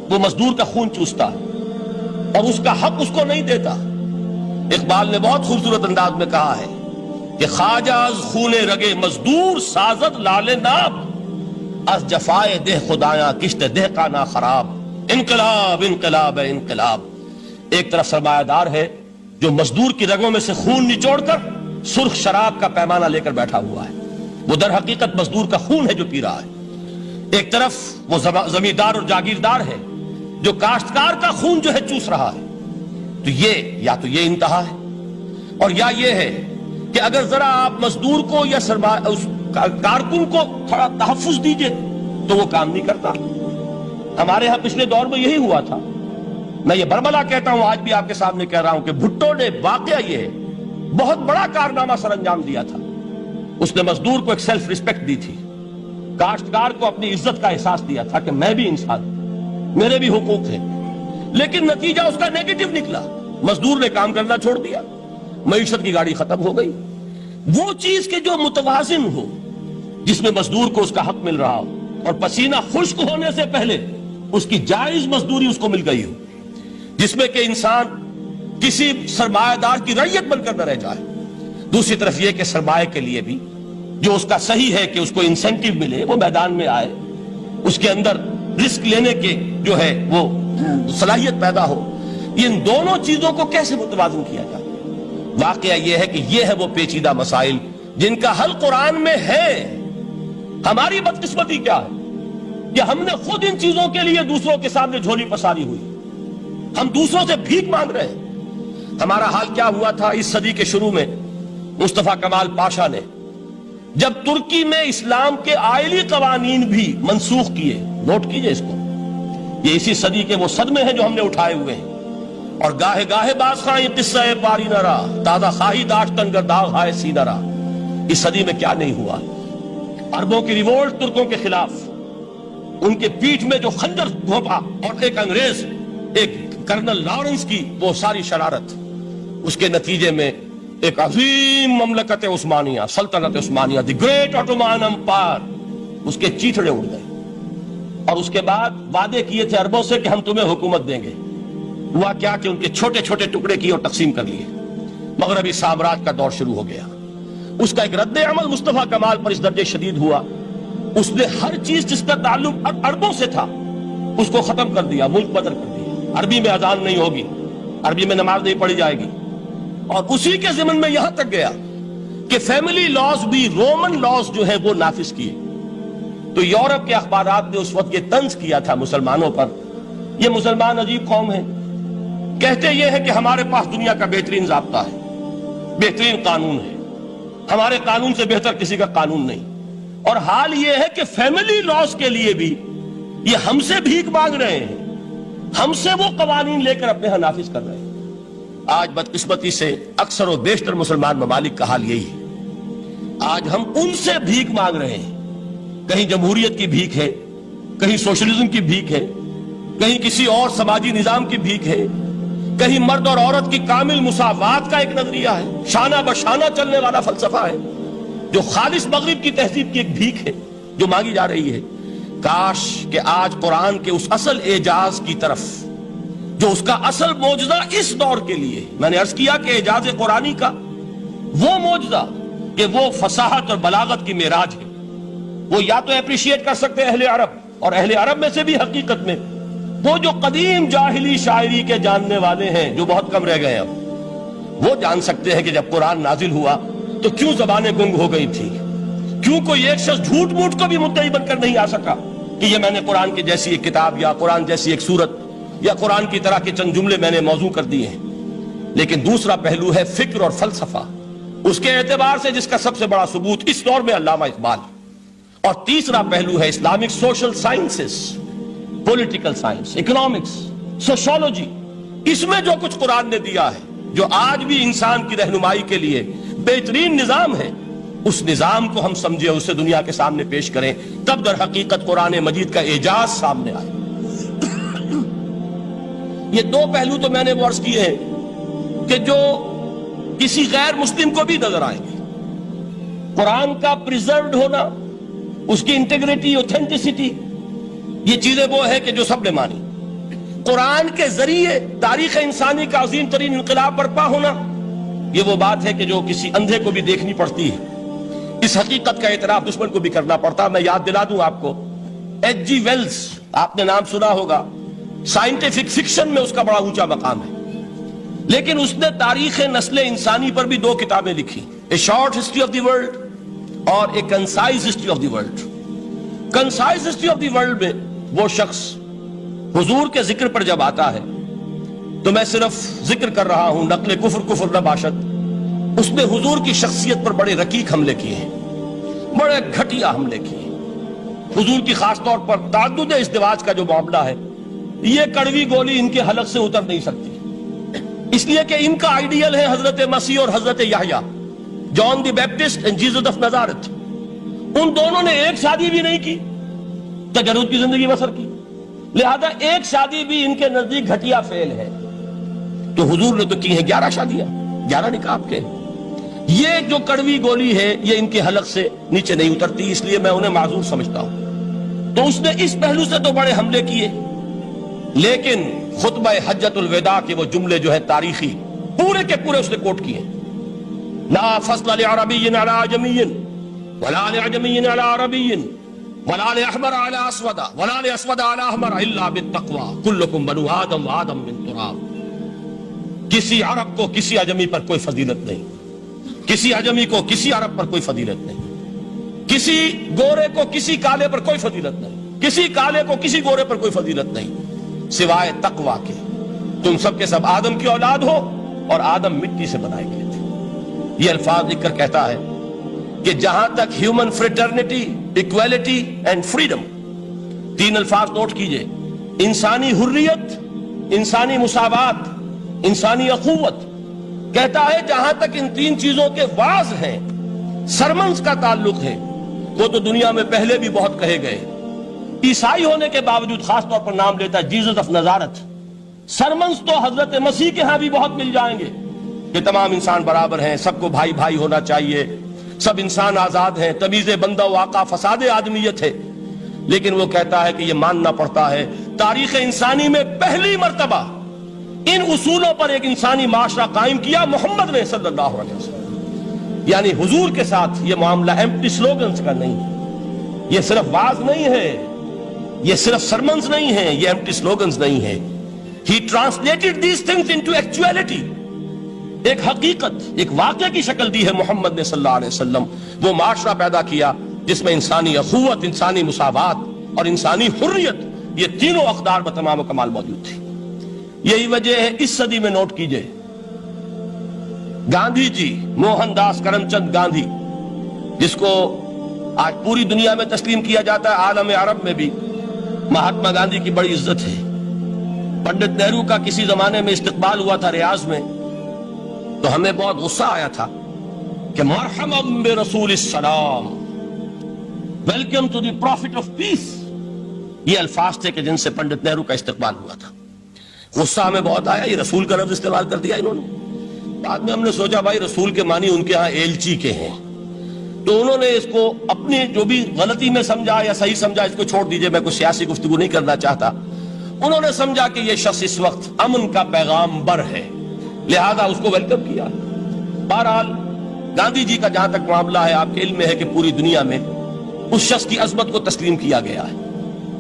وہ مزدور کا خون چوستا ہے اور اس کا حق اس کو نہیں دیتا. اقبال نے بہت خوبصورت انداز میں کہا ہے کہ خواجہ از خون رگے مزدور سازد لال ناب، از جفائے دہ خدایاں کشت دہ کا نا خراب. انقلاب انقلاب ہے انقلاب. ایک طرف سرمایہ دار ہے جو مزدور کی رگوں میں سے خون نچوڑ کر سرخ شراب کا پیمانہ لے کر بیٹھا ہوا ہے، وہ در حقیقت مزدور کا خون ہے جو پی رہا ہے. ایک طرف وہ زمیندار اور جاگیردار ہے جو کاشتکار کا خون جو ہے چوس رہا ہے. تو یہ یا تو یہ انتہا ہے، اور یا یہ ہے کہ اگر ذرا آپ مزدور کو یا اس کارکن کو تھوڑا تحفظ دیجئے تو وہ کام نہیں کرتا. ہمارے ہاں پچھلے دور میں یہی ہوا تھا. میں یہ برملا کہتا ہوں، آج بھی آپ کے سامنے کہہ رہا ہوں کہ بھٹو نے واقعہ یہ بہت بڑا کارنامہ سر انجام دیا تھا. اس نے مزدور کو ایک سیلف ریسپیکٹ دی تھی، کاشتکار کو اپنی عزت کا احساس دیا تھا کہ میں بھی انسان ہوں، میرے بھی حقوق ہیں. لیکن نتیجہ اس کا نیگیٹو نکلا. مزدور نے کام کرنا چھوڑ دیا، معیشت کی گاڑی ختم ہو گئی. وہ چیز کہ جو متوازن ہو، جس میں مزدور کو اس کا حق مل رہا ہو اور پسینہ خشک ہونے سے پہلے اس کی جائز مزدوری اس کو مل گئی ہو، جس میں کہ انسان کسی سرمایہ دار کی رعیت بن کر نہ رہ جائے. دوسری طرف یہ کہ سرمایہ کے لیے بھی جو اس کا صحیح ہے کہ اس کو انسینٹیو ملے، وہ میدان میں آئے، اس کے اندر رسک لینے کے جو ہے وہ صلاحیت پیدا ہو. ان دونوں چیزوں کو کیسے متوازن کیا جائے؟ واقعہ یہ ہے کہ یہ ہے وہ پیچیدہ مسائل جن کا حل قرآن میں ہے. ہماری بدقسمتی کیا ہے کہ ہم نے خود ان چیزوں کے لیے دوسروں کے سامنے جھولی پساری ہوئی، ہم دوسروں سے بھیک مانگ رہے ہیں. ہمارا حال کیا ہوا تھا اس صدی کے شروع میں؟ مصطفیٰ کمال پاشا نے جب ترکی میں اسلام کے آئلی قوانین بھی منسوخ کیے، نوٹ کیجئے اس کو، یہ اسی صدی کے وہ صدمے ہیں جو ہم نے اٹھائے ہوئے ہیں. اور گاہے گاہے باز خواہ یہ قصہ پاری نہ رہا، تازہ خواہی داشتن گر داغ ہائے سی نہ رہا. اس صدی میں کیا نہیں ہوا؟ عربوں کی ریوولٹ ترکوں کے خلاف، ان کے پیٹھ میں جو خنجر گھونپا، اور ایک انگریز، ایک کرنل لارنس کی وہ ساری شرارت، اس کے نتیجے میں ایک عظیم مملکت عثمانیہ، سلطنت عثمانیہ، دی گریٹ آٹومان امپائر، اس کے چیتڑے اڑ گئے. اور اس کے بعد وعدے کیے تھے عربوں سے کہ ہم تمہیں حکومت دیں گے. ہوا کیا کہ ان کے چھوٹے چھوٹے ٹکڑے کیے اور تقسیم کر لیے. مغربی سامراج کا دور شروع ہو گیا. اس کا ایک رد عمل مصطفیٰ کمال پر اس درجے شدید ہوا، اس نے ہر چیز جس کا تعلق عربوں سے تھا اس کو ختم کر دیا، ملک بدر کر دیا. عربی میں اذان نہیں ہوگی، عربی میں نماز نہیں پڑھی جائے گی. اور اسی کے ضمن میں یہاں تک گیا کہ فیملی لاز بھی، رومن لاز جو ہے وہ نافذ کیے. تو یورپ کے اخبارات نے اس وقت یہ طنز کیا تھا مسلمانوں پر، یہ مسلمان عجیب قوم ہے، کہتے یہ ہے کہ ہمارے پاس دنیا کا بہترین ضابطہ ہے، بہترین قانون ہے، ہمارے قانون سے بہتر کسی کا قانون نہیں. اور حال یہ ہے کہ فیملی لاز کے لیے بھی یہ ہم سے بھیک مانگ رہے ہیں، ہم سے وہ قوانین لے کر اپنے ہاں نافذ کر رہے ہیں. آج بدقسمتی سے اکثر و بیشتر مسلمان ممالک کا حال یہی ہے. آج ہم ان سے بھیک مانگ رہے ہیں. کہیں جمہوریت کی بھیک ہے، کہیں سوشلزم کی بھیک ہے، کہیں کسی اور سماجی نظام کی بھیک ہے، کہیں مرد اور عورت کی کامل مساوات کا ایک نظریہ ہے، شانہ بشانہ چلنے والا فلسفہ ہے، جو خالص مغرب کی تہذیب کی ایک بھیک ہے جو مانگی جا رہی ہے. کاش کہ آج قرآن کے اس اصل اعجاز کی طرف، جو اس کا اصل معجزہ اس دور کے لیے، میں نے عرض کیا کہ اعجاز قرآنی کا وہ معجزہ کہ وہ فصاحت اور بلاغت کی معراج ہے. وہ یا تو اپریشیٹ کر سکتے ہیں اہل عرب، اور اہل عرب میں سے بھی حقیقت میں وہ جو قدیم جاہلی شاعری کے جاننے والے ہیں جو بہت کم رہ گئے اب، وہ جان سکتے ہیں کہ جب قرآن نازل ہوا تو کیوں زبانیں گنگ ہو گئی تھی، کیوں کوئی ایک شخص جھوٹ موٹ کو بھی مدعی بن کر نہیں آ سکا کہ یہ میں نے قرآن کی جیسی ایک کتاب یا قرآن جیسی ایک سورت یا قرآن کی طرح کے چند جملے میں نے موضوع کر دیے ہیں. لیکن دوسرا پہلو ہے فکر اور فلسفہ، اس کے اعتبار سے جس کا سب سے بڑا ثبوت اس دور میں علامہ اقبال. اور تیسرا پہلو ہے Islamic social sciences, political science, economics, sociology. اس میں جو کچھ قرآن نے دیا ہے، جو آج بھی انسان کی رہنمائی کے لیے بہترین نظام ہے، اس نظام کو ہم سمجھے، اسے دنیا کے سامنے پیش کریں، تب در حقیقت قرآن مجید کا اعجاز سامنے آئے. یہ دو پہلو تو میں نے وہ عرض کیے ہیں کہ جو کسی غیر مسلم کو بھی نظر آئیں گے. قرآن کا پریزروڈ ہونا، اس کی انٹیگریٹی، اوتھینٹسٹی، یہ چیزیں وہ ہے کہ جو سب نے مانی. قرآن کے ذریعے تاریخ انسانی کا عظیم ترین انقلاب برپا ہونا، یہ وہ بات ہے کہ جو کسی اندھے کو بھی دیکھنی پڑتی ہے. اس حقیقت کا اعتراف دشمن کو بھی کرنا پڑتا. میں یاد دلا دوں آپ کو، ایچ جی ویلز، آپ نے نام سنا ہوگا، سائنٹیفک فکشن میں اس کا بڑا اونچا مقام ہے، لیکن اس نے تاریخ نسل انسانی پر بھی دو کتابیں لکھی، a short history of the world اور a concise history of the world. Concise history of the world میں وہ شخص حضور کے ذکر پر جب آتا ہے تو میں صرف ذکر کر رہا ہوں، نقل کفر نہ باشد، اس نے حضور کی شخصیت پر بڑے رقیق حملے کیے ہیں، بڑے گھٹیا حملے کیے ہیں. حضور کی خاص طور پر تعدد ازدواج کا جو معاملہ ہے، یہ کڑوی گولی ان کے حلق سے اتر نہیں سکتی، اس لیے کہ ان کا آئیڈیل ہے حضرت مسیح اور حضرت یحییٰ، جان دی بیپٹسٹ اینڈ جیسس آف نزارت. ان دونوں نے ایک شادی بھی نہیں کی، تجرد کی زندگی بسر کی، لہذا ایک شادی بھی ان کے نزدیک گھٹیا فعل ہے. تو حضور نے تو کی ہیں 11 شادیاں، 11 نکاح آپ کے. یہ جو کڑوی گولی ہے یہ ان کے حلق سے نیچے نہیں اترتی، اس لیے میں انہیں معذور سمجھتا ہوں. تو اس نے اس پہلو سے تو بڑے حملے کیے، لیکن خطبہ حجۃ الوداع کے وہ جملے جو ہے تاریخی، پورے کے پورے اس نے کوٹ کیے. لا فضل لعربی علی عجمی ولا لعجمی علی عربی ولا لأحمر علی اسود ولا لأسود علی احمر الا بالتقوی کلکم بنو آدم وآدم من تراب. کسی عرب کو کسی عجمی پر کوئی فضیلت نہیں، کسی عجمی کو کسی عرب پر کوئی فضیلت نہیں، کسی گورے کو کسی کالے پر کوئی فضیلت نہیں، کسی کالے کو کسی گورے پر کوئی فضیلت نہیں سوائے تقوی کے. تم سب کے سب آدم کی اولاد ہو اور آدم مٹی سے بنائے گئے تھے. یہ الفاظ لکھ کر کہتا ہے کہ جہاں تک human fraternity, equality and freedom, 3 الفاظ نوٹ کیجئے، انسانی حریت، انسانی مساوات، انسانی اخوت، کہتا ہے جہاں تک ان 3 چیزوں کے واز ہیں، سرمنز کا تعلق ہے، وہ تو دنیا میں پہلے بھی بہت کہے گئے. عیسائی ہونے کے باوجود خاص طور پر نام لیتا ہے جیسس آف نزارت. سرمنز تو حضرت مسیح کے ہاں بھی بہت مل جائیں گے کہ تمام انسان برابر ہیں، سب کو بھائی بھائی ہونا چاہیے، سب انسان آزاد ہیں، تمیز بندہ و آقا فساد آدمیت ہے. لیکن وہ کہتا ہے کہ یہ ماننا پڑتا ہے تاریخ انسانی میں پہلی مرتبہ ان اصولوں پر ایک انسانی معاشرہ قائم کیا محمد نے صلی اللہ علیہ وسلم. یعنی حضور کے ساتھ یہ معاملہ ایمپٹی سلوگنز کا نہیں ہے، یہ صرف واز نہیں ہے، یہ صرف سرمنز نہیں ہیں، یہ ایمپٹی سلوگنز نہیں ہیں. He translated these things into actuality. ایک حقیقت، ایک واقعہ کی شکل دی ہے محمد نے صلی اللہ علیہ وسلم. وہ معاشرہ پیدا کیا جس میں انسانی اخوت، انسانی مساوات اور انسانی حریت، یہ تینوں اقدار میں تمام و کمال موجود تھی. یہی وجہ ہے اس صدی میں نوٹ کیجئے، گاندھی جی، موہن داس کرم چند گاندھی، جس کو آج پوری دنیا میں تسلیم کیا جاتا ہے، عالم عرب میں بھی مہاتما گاندھی کی بڑی عزت ہے. پنڈت نہرو کا کسی زمانے میں استقبال ہوا تھا ریاض میں، تو ہمیں بہت غصہ آیا تھا کہ مرحبا برسول السلام، welcome to the prophet of peace. یہ الفاظ تھے کہ جن سے پنڈت نہرو کا استقبال ہوا تھا. غصہ ہمیں بہت آیا، یہ رسول کا لفظ استعمال کر دیا انہوں نے. بعد میں ہم نے سوچا بھائی رسول کے معنی ان کے ہاں ایلچی کے ہیں، تو انہوں نے اس کو اپنی جو بھی غلطی میں سمجھا یا صحیح سمجھا، اس کو چھوڑ دیجئے، میں کوئی سیاسی گفتگو نہیں کرنا چاہتا. انہوں نے سمجھا کہ یہ شخص اس وقت امن کا پیغام بر ہے، لہذا اس کو ویلکم کیا. بہرحال گاندھی جی کا جہاں تک معاملہ ہے، آپ کے علم میں ہے کہ پوری دنیا میں اس شخص کی عظمت کو تسلیم کیا گیا ہے۔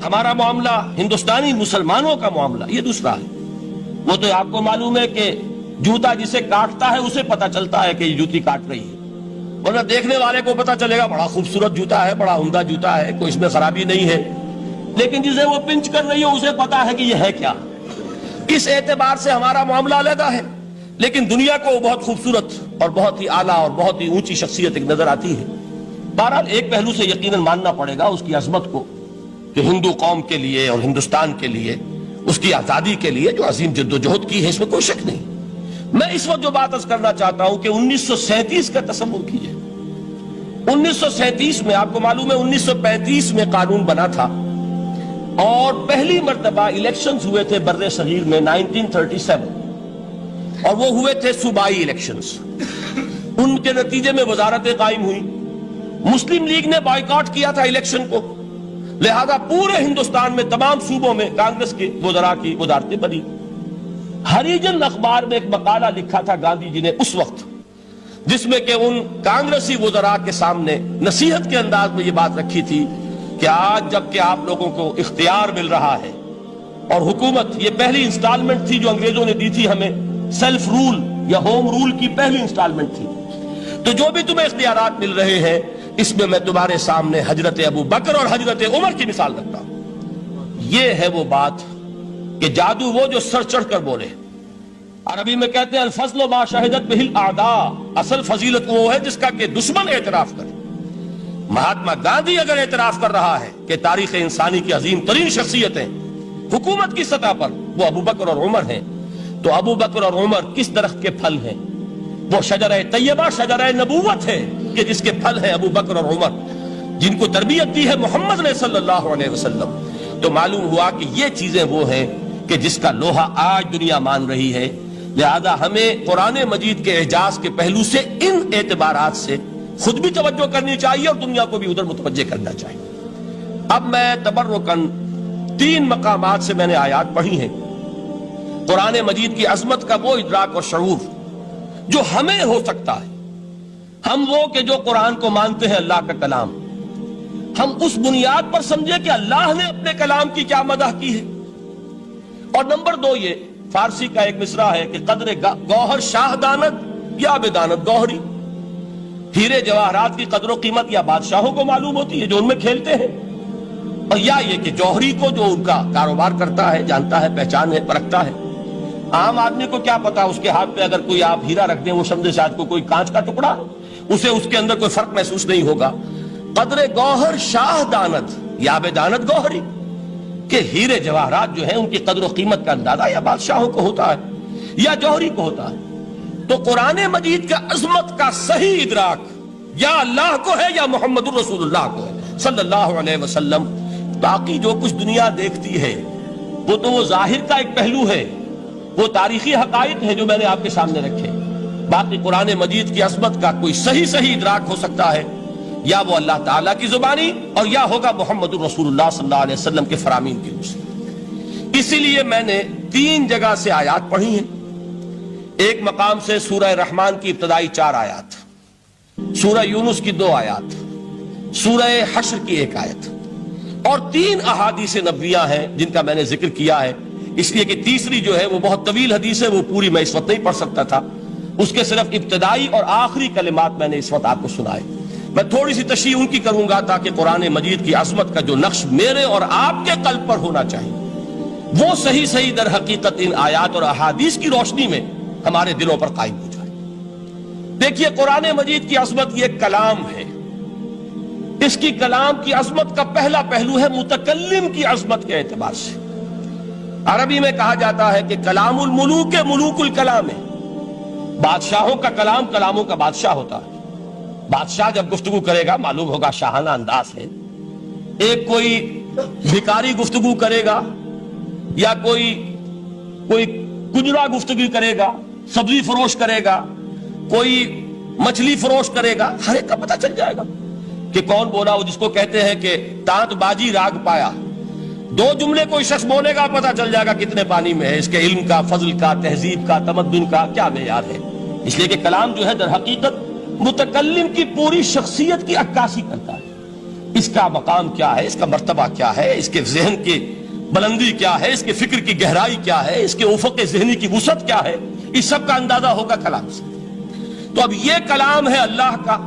ہمارا معاملہ، ہندوستانی مسلمانوں کا معاملہ، یہ دوسرا ہے۔ وہ تو آپ کو معلوم ہے کہ جوتا جسے کاٹتا ہے اسے پتا چلتا ہے کہ یہ جوتی کاٹ رہی ہے، ورنہ دیکھنے والے کو پتا چلے گا بڑا خوبصورت جوتا ہے، بڑا عمدہ جوتا ہے، کوئی اس میں خرابی نہیں ہے، لیکن جسے وہ پنچ کر رہی ہے اسے پتا ہے کہ یہ ہے کیا۔ اس اعتبار سے ہمارا معاملہ علیحدہ ہے، لیکن دنیا کو وہ بہت خوبصورت اور بہت ہی اعلیٰ اور بہت ہی اونچی شخصیت ایک نظر آتی ہے۔ بہرحال ایک پہلو سے یقیناً ماننا پڑے گا اس کی عظمت کو، کہ ہندو قوم کے لیے اور ہندوستان کے لیے، اس کی آزادی کے لیے جو عظیم جدوجہد کی ہے، اس میں کوئی شک نہیں۔ میں اس وقت جو بات عرض کرنا چاہتا ہوں کہ 1937 کا تصور کیجئے۔ 1937 میں آپ کو معلوم ہے 1935 میں قانون بنا تھا، اور پہلی مرتبہ الیکشنز ہوئے تھے بر صغیر میں 1937، اور وہ ہوئے تھے صوبائی الیکشنز۔ ان کے نتیجے میں وزارتیں قائم ہوئی، مسلم لیگ نے بائیکاٹ کیا تھا الیکشن کو، لہذا پورے ہندوستان میں تمام صوبوں میں کانگریس کے وزراء کی وزارتیں بنی۔ ہریجن اخبار میں ایک مقالہ لکھا تھا گاندھی جی نے اس وقت، جس میں کہ ان کانگریسی وزراء کے سامنے نصیحت کے انداز میں یہ بات رکھی تھی کہ آج جب کہ آپ لوگوں کو اختیار مل رہا ہے، اور حکومت، یہ پہلی انسٹالمنٹ تھی جو انگریزوں نے دی تھی ہمیں، سیلف رول یا ہوم رول کی پہلی انسٹالمنٹ تھی، تو جو بھی تمہیں اختیارات مل رہے ہیں اس میں میں تمہارے سامنے حضرت ابو بکر اور حضرت عمر کی مثال رکھتا ہوں۔ یہ ہے وہ بات کہ جادو وہ جو سر چڑھ کر بولے۔ عربی میں کہتے ہیں الفضل ما شہدت بہ الاعداء، اصل فضیلت وہ ہے جس کا کہ دشمن اعتراف کرے۔ مہاتما گاندھی اگر اعتراف کر رہا ہے کہ تاریخ انسانی کی عظیم ترین شخصیتیں حکومت کی سطح پر وہ ابو بکر اور عمر ہیں، تو ابو بکر اور عمر کس درخت کے پھل ہیں؟ وہ شجرہ طیبہ، شجرہ نبوت ہے کہ جس کے پھل ہیں ابو بکر اور عمر، جن کو تربیت دی ہے محمد نے صلی اللہ علیہ وسلم۔ تو معلوم ہوا کہ یہ چیزیں وہ ہیں کہ جس کا لوہا آج دنیا مان رہی ہے، لہذا ہمیں قرآن مجید کے اعجاز کے پہلو سے ان اعتبارات سے خود بھی توجہ کرنی چاہیے اور دنیا کو بھی ادھر متوجہ کرنا چاہیے۔ اب میں تبرکاً 3 مقامات سے میں نے آیات پڑھی ہیں، قرآن مجید کی عظمت کا وہ ادراک اور شعور جو ہمیں ہو سکتا ہے، ہم وہ کہ جو قرآن کو مانتے ہیں اللہ کا کلام، ہم اس بنیاد پر سمجھے کہ اللہ نے اپنے کلام کی کیا مدح کی ہے۔ اور نمبر 2 یہ فارسی کا ایک مصرع ہے کہ قدر گوہر شاہ دانت یا بدانت گوہری، ہیرے جواہرات کی قدر و قیمت یا بادشاہوں کو معلوم ہوتی ہے جو ان میں کھیلتے ہیں، اور یا یہ کہ جوہری کو جو ان کا کاروبار کرتا ہے، جانتا ہے، پہچان ہے، پرکھتا ہے۔ عام آدمی کو کیا پتا، اس کے ہاتھ پہ اگر کوئی آپ ہیرا رکھ دیں، وہ سمجھے شاید کو کوئی کانچ کا ٹکڑا، اسے اس کے اندر کوئی فرق محسوس نہیں ہوگا۔ قدر گوہر شاہ دانت یا بدانت گوہری، کہ ہیرے جواہرات جو ہیں ان کی قدر و قیمت کا اندازہ یا بادشاہوں کو ہوتا ہے یا جوہری کو ہوتا ہے۔ تو قرآن مجید کا عظمت کا صحیح ادراک یا اللہ کو ہے یا محمد الرسول اللہ کو ہے صلی اللہ علیہ وسلم۔ باقی جو کچھ دنیا دیکھتی ہے وہ تو وہ ظاہر کا ایک پہلو ہے، وہ تاریخی حقائق ہے جو میں نے آپ کے سامنے رکھے۔ باقی قرآن مجید کی عظمت کا کوئی صحیح ادراک ہو سکتا ہے یا وہ اللہ تعالیٰ کی زبانی اور یا ہوگا محمد الرسول اللہ صلی اللہ علیہ وسلم کے فرامین کی روح سے۔ اسی لیے میں نے 3 جگہ سے آیات پڑھی ہیں۔ ایک مقام سے سورہ رحمان کی ابتدائی 4 آیات، سورہ یونس کی 2 آیات، سورہ حشر کی 1 آیت، اور 3 احادیث نبویہ ہیں جن کا میں نے ذکر کیا ہے، اس لیے کہ تیسری جو ہے وہ بہت طویل حدیث ہے، وہ پوری میں اس وقت نہیں پڑھ سکتا تھا، اس کے صرف ابتدائی اور آخری کلمات میں نے اس وقت آپ کو سنائے۔ میں تھوڑی سی تشریح ان کی کروں گا تاکہ قرآن مجید کی عظمت کا جو نقش میرے اور آپ کے قلب پر ہونا چاہیے وہ صحیح در حقیقت ان آیات اور احادیث کی روشنی میں ہمارے دلوں پر قائم ہو جائے۔ دیکھیے قرآن مجید کی عظمت یہ کلام ہے، اس کی کلام کی عظمت کا پہلا پہلو ہے متکلم کی عظمت کے اعتبار سے۔ عربی میں کہا جاتا ہے کہ کلام الملوک ملوک الکلام ہے، بادشاہوں کا کلام کلاموں کا بادشاہ ہوتا ہے۔ بادشاہ جب گفتگو کرے گا معلوم ہوگا شاہانہ انداز ہے، ایک کوئی بھکاری گفتگو کرے گا یا کوئی گجرا گفتگو کرے گا، سبزی فروش کرے گا، کوئی مچھلی فروش کرے گا، ہر ایک کا پتہ چل جائے گا کہ کون بولا، وہ جس کو کہتے ہیں کہ تانت بازی راگ پایا۔ 2 جملے کوئی شخص بولے گا پتہ چل جائے گا کتنے پانی میں ہے، اس کے علم کا، فضل کا، تہذیب کا، تمدن کا کیا معیار ہے۔ اس لیے کہ کلام جو ہے در حقیقت متکلم کی پوری شخصیت کی عکاسی کرتا ہے. اس کا مقام کیا ہے، اس کا مرتبہ کیا ہے، اس کے ذہن کی بلندی کیا ہے، اس کے فکر کی گہرائی کیا ہے، اس کے افق ذہنی کی وسعت کیا ہے، اس سب کا اندازہ ہوگا کلام سے. تو اب یہ کلام ہے اللہ کا.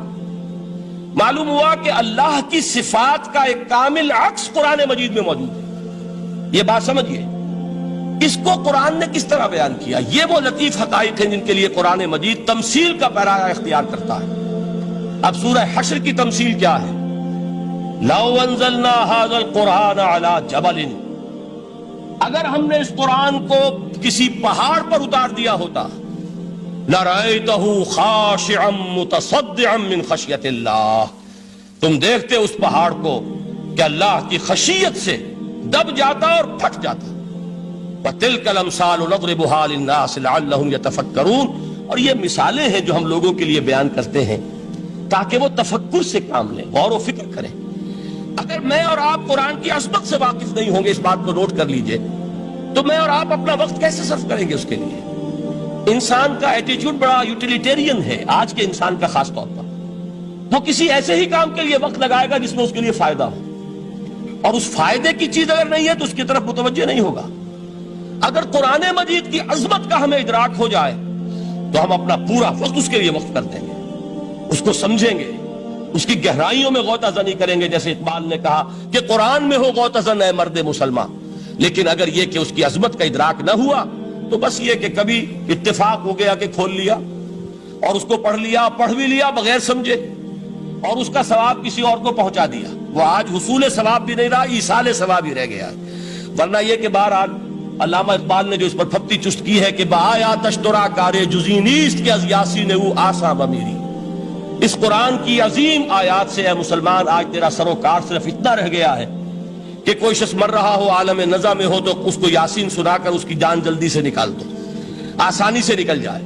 معلوم ہوا کہ اللہ کی صفات کا ایک کامل عکس قرآن مجید میں موجود ہے. یہ بات سمجھیے. اس کو قرآن نے کس طرح بیان کیا؟ یہ وہ لطیف حقائق ہیں جن کے لیے قرآن مجید تمثیل کا پیرایا اختیار کرتا ہے. اب سورہ حشر کی تمثیل کیا ہے؟ لو انزلنا هذا القرآن على جبل، اگر ہم نے اس قرآن کو کسی پہاڑ پر اتار دیا ہوتا، لرأيته خاشعا متصدعا من خشیت اللہ، تم دیکھتے اس پہاڑ کو کہ اللہ کی خشیت سے دب جاتا اور پھٹ جاتا. وَتِلْكَ الْأَمْثَالُ نَضْرِبُهَا لِلنَّاسِ لَعَلَّهُمْ يَتَفَكَّرُونَ. اور یہ مثالیں ہیں جو ہم لوگوں کے لیے بیان کرتے ہیں تاکہ وہ تفکر سے کام لیں، غور و فکر کریں. اگر میں اور آپ قرآن کی عظمت سے واقف نہیں ہوں گے، اس بات کو نوٹ کر لیجئے، تو میں اور آپ اپنا وقت کیسے صرف کریں گے اس کے لیے؟ انسان کا ایٹیچیوڈ بڑا یوٹیلیٹیرین ہے آج کے انسان کا خاص طور پر. وہ کسی ایسے ہی کام کے لیے وقت لگائے گا جس میں اس کے لیے فائدہ ہو، اور اس فائدے کی چیز اگر نہیں ہے تو اس کی طرف متوجہ نہیں ہوگا. اگر قرآن مجید کی عظمت کا ہمیں ادراک ہو جائے تو ہم اپنا پورا وقت اس کے لیے وقف کر دیں گے، اس کو سمجھیں گے، اس کی گہرائیوں میں غوطہ زنی کریں گے. جیسے اقبال نے کہا کہ قرآن میں ہو غوطہ زن اے مرد مسلمان. لیکن اگر یہ کہ اس کی عظمت کا ادراک نہ ہوا تو بس یہ کہ کبھی اتفاق ہو گیا کہ کھول لیا اور اس کو پڑھ لیا، پڑھ بھی لیا بغیر سمجھے، اور اس کا ثواب کسی اور کو پہنچا دیا. وہ آج حصول ثواب بھی نہیں رہا، ایصال ثواب ہی رہ گیا. ورنہ یہ کہ بہرحال علامہ اقبال نے جو اس پر پھپتی چست کی ہے کہ بآیا تشترا کارے جزی نیست کہ از یاسین او آسا بمیری. اس قرآن کی عظیم آیات سے اے مسلمان آج تیرا سروکار صرف اتنا رہ گیا ہے کہ کوئی شخص مر رہا ہو، عالم نزا میں ہو، تو اس کو یاسین سنا کر اس کی جان جلدی سے نکال دو، آسانی سے نکل جائے.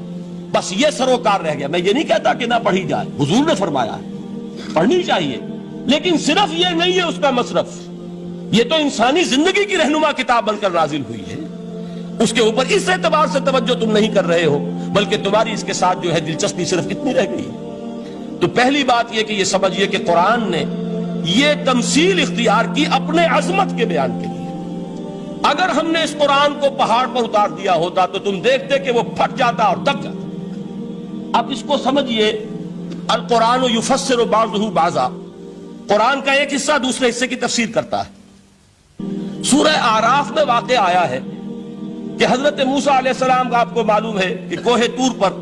بس یہ سروکار رہ گیا. میں یہ نہیں کہتا کہ نہ پڑھی جائے، حضور نے فرمایا ہے پڑھنی چاہیے، لیکن صرف یہ نہیں ہے اس کا مصرف. یہ تو انسانی زندگی کی رہنما کتاب بن کر نازل ہوئی ہے. اس کے اوپر اس اعتبار سے توجہ تم نہیں کر رہے ہو، بلکہ تمہاری اس کے ساتھ جو ہے دلچسپی صرف اتنی رہ گئی ہے. تو پہلی بات یہ کہ یہ سمجھیے کہ قرآن نے یہ تمثیل اختیار کی اپنے عظمت کے بیان کے لیے. اگر ہم نے اس قرآن کو پہاڑ پر اتار دیا ہوتا تو تم دیکھتے کہ وہ پھٹ جاتا اور دب جاتا. اب اس کو سمجھیے، القرآن یفسر بعضہ بعضا، قرآن کا ایک حصہ دوسرے حصے کی تفسیر کرتا ہے. سورہ اعراف میں واقع آیا ہے کہ حضرت موسیٰ علیہ السلام کا آپ کو معلوم ہے کہ کوہ طور پر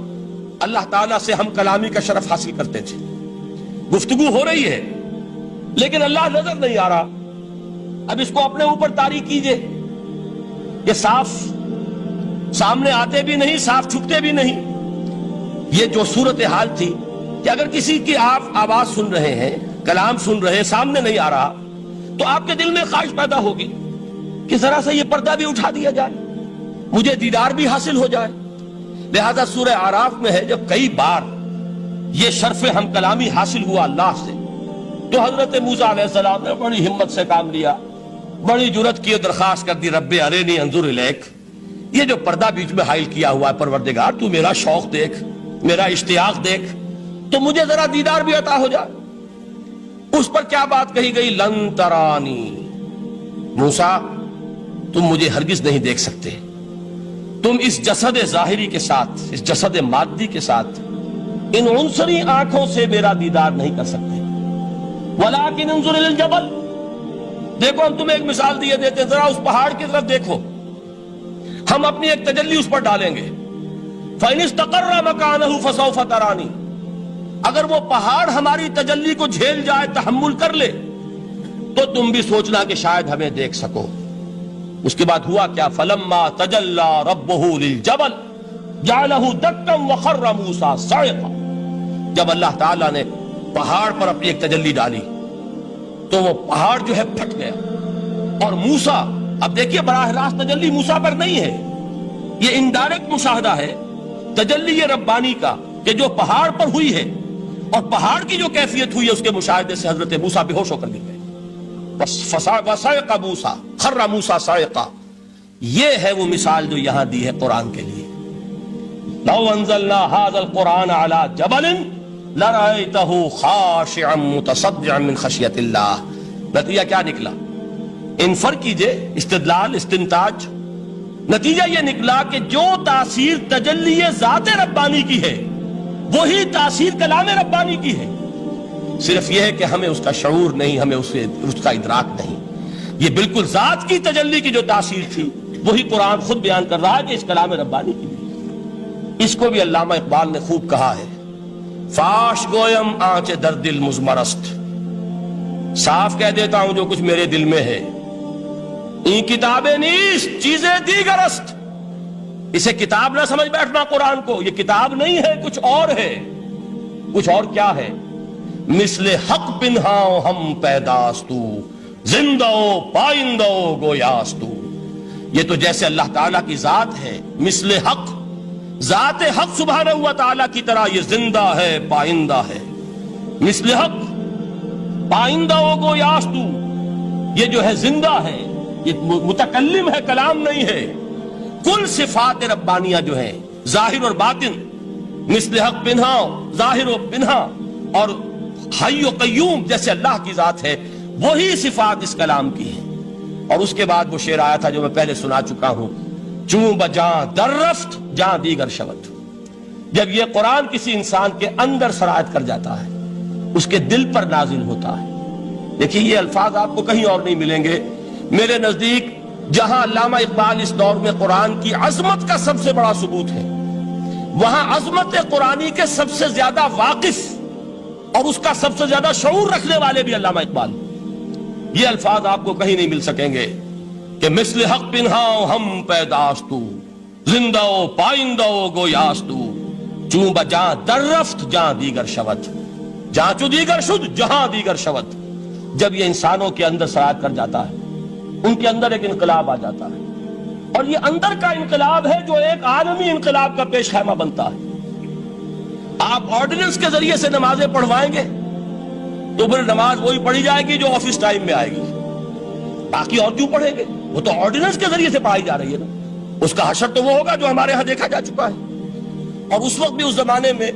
اللہ تعالیٰ سے ہم کلامی کا شرف حاصل کرتے تھے. گفتگو ہو رہی ہے لیکن اللہ نظر نہیں آ رہا. اب اس کو اپنے اوپر طاری کیجئے، یہ صاف سامنے آتے بھی نہیں، صاف چھپتے بھی نہیں. یہ جو صورتحال تھی کہ اگر کسی کی آپ آواز سن رہے ہیں، کلام سن رہے ہیں، سامنے نہیں آ رہا، تو آپ کے دل میں خواہش پیدا ہوگی کہ ذرا سا یہ پردہ بھی اٹھا دیا جائے، مجھے دیدار بھی حاصل ہو جائے. لہذا سورہ اعراف میں ہے جب کئی بار یہ شرف ہم کلامی حاصل ہوا اللہ سے، تو حضرت موسیٰ علیہ السلام نے بڑی ہمت سے کام لیا، بڑی جرت کی، درخواست کر دی، رب ارینی انظر الیک. یہ جو پردہ بیچ میں حائل کیا ہوا ہے پروردگار، تو میرا شوق دیکھ، میرا اشتیاق دیکھ، تو مجھے ذرا دیدار بھی عطا ہو جائے. اس پر کیا بات کہی گئی؟ لن ترانی، موسیٰ تم مجھے ہرگز نہیں دیکھ سکتے، تم اس جسد ظاہری کے ساتھ، اس جسد مادی کے ساتھ، ان عنصری آنکھوں سے میرا دیدار نہیں کر سکتے. ولیکن انظر الی الجبل، دیکھو ہم تمہیں ایک مثال دیے دیتے ہیں، ذرا اس پہاڑ کی طرف دیکھو، ہم اپنی ایک تجلی اس پر ڈالیں گے. فَإِنِ اسْتَقَرَّ مَكَانَهُ فَسَوْفَ تَرَانِي، اگر وہ پہاڑ ہماری تجلی کو جھیل جائے، تحمل کر لے، تو تم بھی سوچنا کہ شاید ہمیں دیکھ سکو. اس کے بعد ہوا کیا؟ فَلَمَّا تَجَلَّى رَبُّهُ لِلْجَبَلِ جَعَلَهُ دَكًّا وَخَرَّ مُوسَىٰ صَعِقًا. جب اللہ تعالیٰ نے پہاڑ پر اپنی ایک تجلی ڈالی تو وہ پہاڑ جو ہے پھٹ گیا. اور موسیٰ، اب دیکھیے براہ راست تجلی موسیٰ پر نہیں ہے، یہ انڈائریکٹ مشاہدہ ہے تجلی ربانی کا کہ جو پہاڑ پر ہوئی ہے، اور پہاڑ کی جو کیفیت ہوئی ہے اس کے مشاہدے سے حضرت موسیٰ بے ہوش ہو کر گر گئے. وَصَعِقَ مُوسَىٰ خَرَّ مُوسَىٰ صَعِقًا. یہ ہے وہ مثال جو یہاں دی ہے قرآن کے لیے. لَوْ أَنزَلْنَا هَذَا الْقُرْآنَ عَلَىٰ جَبَلٍ لرأيته خاشعا متصدعا من خشیت اللہ. نتیجہ کیا نکلا؟ ان فرق کیجئے استدلال استنتاج. نتیجہ یہ نکلا کہ جو تاثیر تجلی ذات ربانی کی ہے وہی تاثیر کلام ربانی کی ہے. صرف یہ ہے کہ ہمیں اس کا شعور نہیں، ہمیں اس کا ادراک نہیں. یہ بالکل ذات کی تجلی کی جو تاثیر تھی وہی قرآن خود بیان کر رہا ہے کہ اس کلام ربانی کی بھی. اس کو بھی علامہ اقبال نے خوب کہا ہے، فاش گویم آنچ در دل مزمرست، صاف کہہ دیتا ہوں جو کچھ میرے دل میں ہے. این کتابیں نیست چیزیں دیگرست. اسے کتاب نہ سمجھ بیٹھنا قرآن کو، یہ کتاب نہیں ہے، کچھ اور ہے. کچھ اور کیا ہے؟ مثل حق پنہاؤ ہم پیداستو، زندہ پائندہ گویاستو. یہ تو جیسے اللہ تعالیٰ کی ذات ہے، مثل حق، ذات حق سبحانہ و تعالیٰ کی طرح یہ زندہ ہے، پائندہ ہے. مثل حق پائندہ گویاستو، یہ جو ہے زندہ ہے، یہ متکلم ہے، کلام نہیں ہے. کل صفات ربانیہ جو ہیں ظاہر اور باطن، مثل حق پنہا، ظاہر و پنہا، اور حی و قیوم جیسے اللہ کی ذات ہے، وہی صفات اس کلام کی ہیں. اور اس کے بعد وہ شعر آیا تھا جو میں پہلے سنا چکا ہوں، چوں بجاں در رفت جاں دیگر شود. جب یہ قرآن کسی انسان کے اندر سرایت کر جاتا ہے، اس کے دل پر نازل ہوتا ہے. دیکھیے یہ الفاظ آپ کو کہیں اور نہیں ملیں گے. میرے نزدیک جہاں علامہ اقبال اس دور میں قرآن کی عظمت کا سب سے بڑا ثبوت ہے، وہاں عظمت قرآنی کے سب سے زیادہ واقف اور اس کا سب سے زیادہ شعور رکھنے والے بھی علامہ اقبال. یہ الفاظ آپ کو کہیں نہیں مل سکیں گے کہ مثل حق پنہاؤ ہم پیداستو، زندہ پائندہ گویاستو، چوں بجاں در رفت جہاں دیگر شود، جہاں چو دیگر شد جہاں دیگر شود. جب یہ انسانوں کے اندر سرایت کر جاتا ہے، ان کے اندر ایک انقلاب آ جاتا ہے، اور یہ اندر کا انقلاب ہے جو ایک عالمی انقلاب کا پیش خیمہ بنتا ہے. آپ آرڈیننس کے ذریعے سے نمازیں پڑھوائیں گے تو پھر نماز وہی پڑھی جائے گی جو آفس ٹائم میں آئے گی. باقی اور کیوں پڑھیں گے؟ وہ تو آرڈیننس کے ذریعے سے پڑھائی جا رہی ہے نا. اس کا حشر تو وہ ہوگا جو ہمارے ہاں دیکھا جا چکا ہے. اور اس وقت بھی اس زمانے میں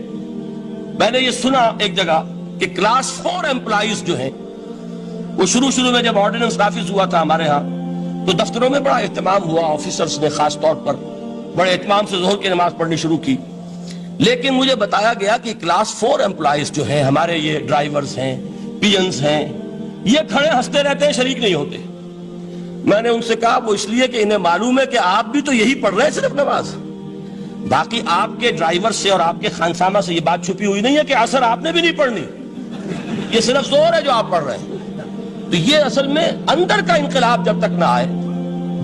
میں نے یہ سنا ایک جگہ کہ کلاس 4 امپلائیز جو ہیں، وہ شروع میں جب آرڈیننس نافذ ہوا تھا ہمارے ہاں تو دفتروں میں بڑا اہتمام ہوا. آفیسرز نے خاص طور پر بڑے اہتمام سے ظہر کی نماز پڑھنی شروع کی. لیکن مجھے بتایا گیا کہ کلاس 4 امپلائیز جو ہیں ہمارے، یہ ڈرائیورز ہیں، پینز ہیں، یہ کھڑے ہنستے رہتے ہیں، شریک نہیں ہوتے. میں نے ان سے کہا وہ اس لیے کہ انہیں معلوم ہے کہ آپ بھی تو یہی پڑھ رہے ہیں صرف نماز. باقی آپ کے ڈرائیور سے اور آپ کے خانسامہ سے یہ بات چھپی ہوئی نہیں ہے کہ عصر آپ نے بھی نہیں پڑھنی، یہ صرف زور ہے جو آپ پڑھ رہے ہیں. تو یہ اصل میں اندر کا انقلاب جب تک نہ آئے،